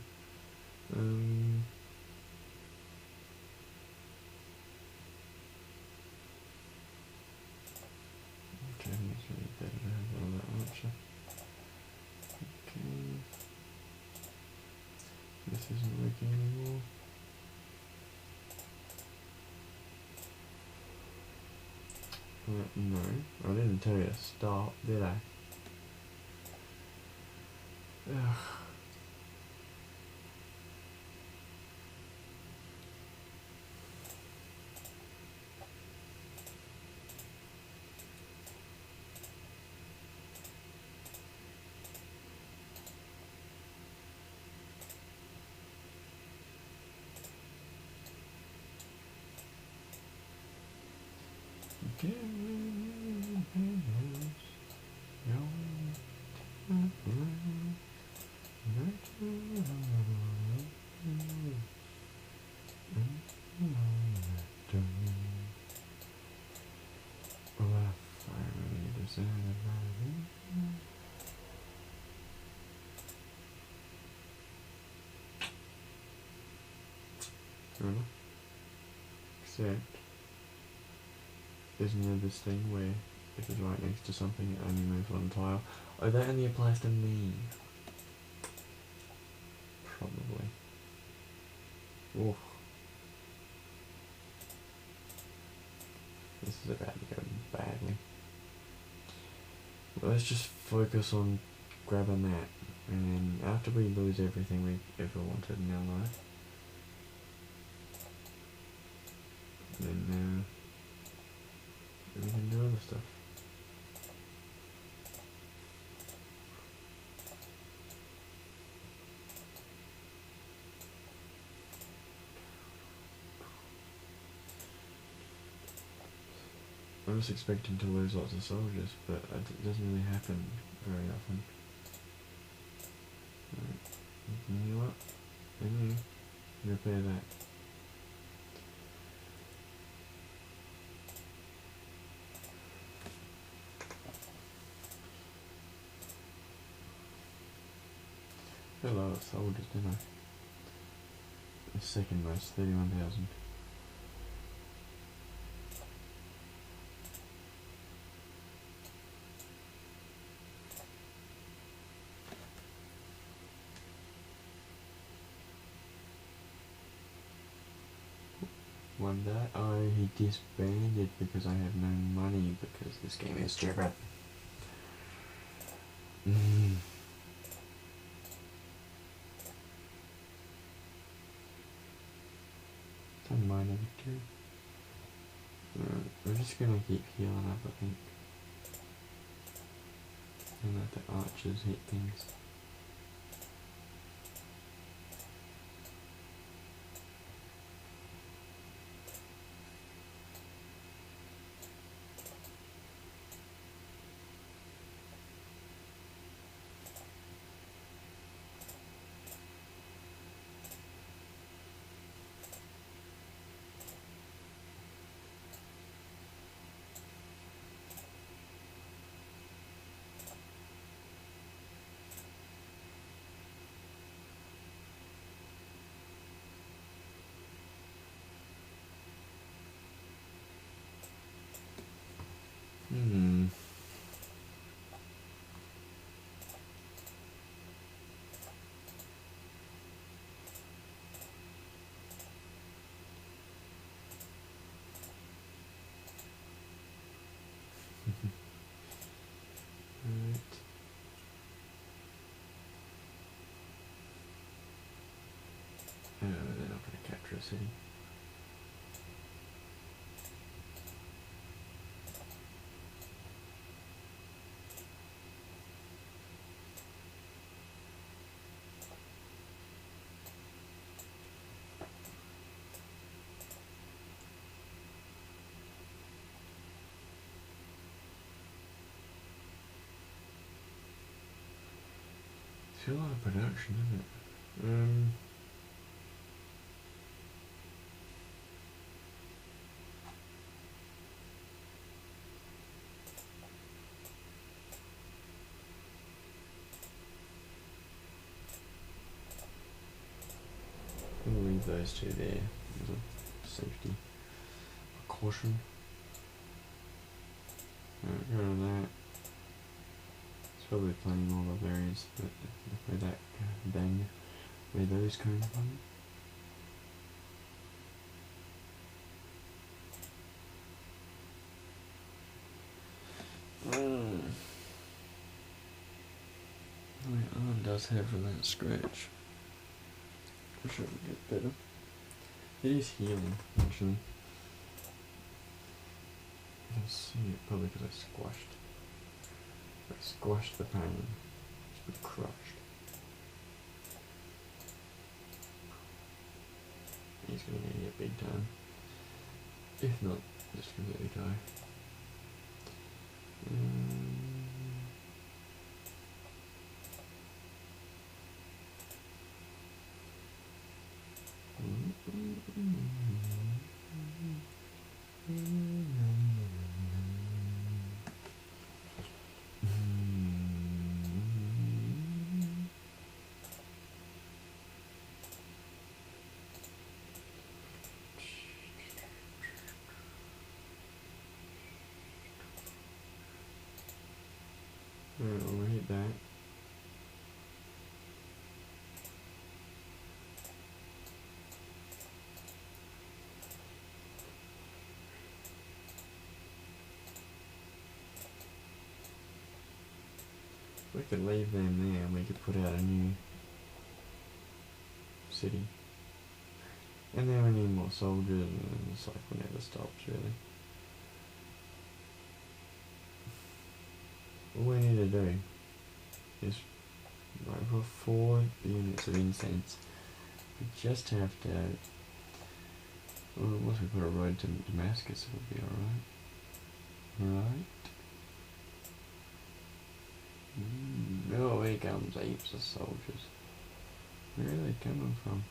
Okay, it's really better to have all that archer. Okay. This isn't working anymore. No, I didn't tell you to stop, did I? Ugh. Except, isn't there this thing where if it's right next to something it only moves one tile? Oh, that only applies to me. Probably. Oof. This is about to go badly. But let's just focus on grabbing that. And then after we lose everything we ever wanted in our life, then we can do other stuff. I was expecting to lose lots of soldiers, but it doesn't really happen very often. Right. You know what? Anyway, repair that. A lot of soldiers, didn't I? The second most, 31,000. One day, oh, he disbanded because I have no money because this game is stupid. It's a minor victory. We're just gonna keep healing up, I think. And let the archers hit things. Right. They're not going to capture a city. It's a lot of production, isn't it? leave those two there as a safety precaution. Alright, get rid of that. There's probably plenty more barbarians where that bang, where those come from. My arm does have that scratch. I should get better. It is healing, actually. You can see it probably because I squashed the pain. It's been crushed. He's gonna need it big time. If not, just completely die. Alright, I'll hit that. We could leave them there and we could put out a new city. And then we need more soldiers and the cycle never stops really. All we need to do is right for 4 units of incense. We just have to, well, once we put a road to Damascus it'll be alright. Right? Oh, here comes heaps of soldiers. Where are they coming from?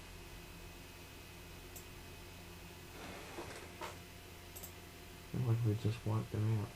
I feel like we just wiped them out.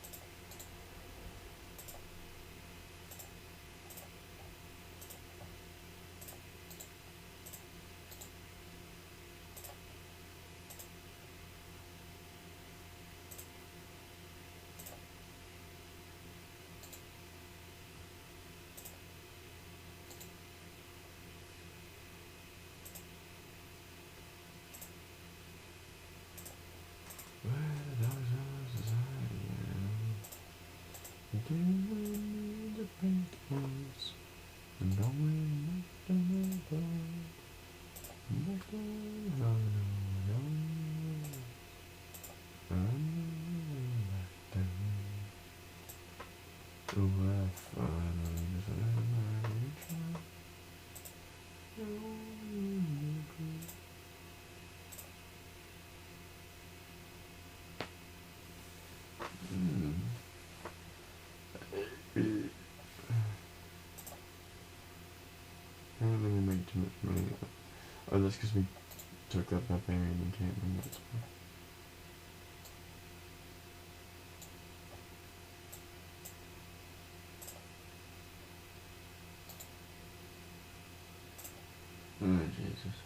Too much money. Oh, that's because we took that barbarian encampment, that's why. Oh, Jesus.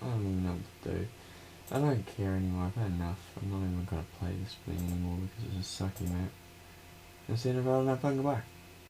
I don't even know what to do. I don't care anymore, I've had enough. I'm not even going to play this thing anymore because it's a sucky map. And see if I don't know if I can go back.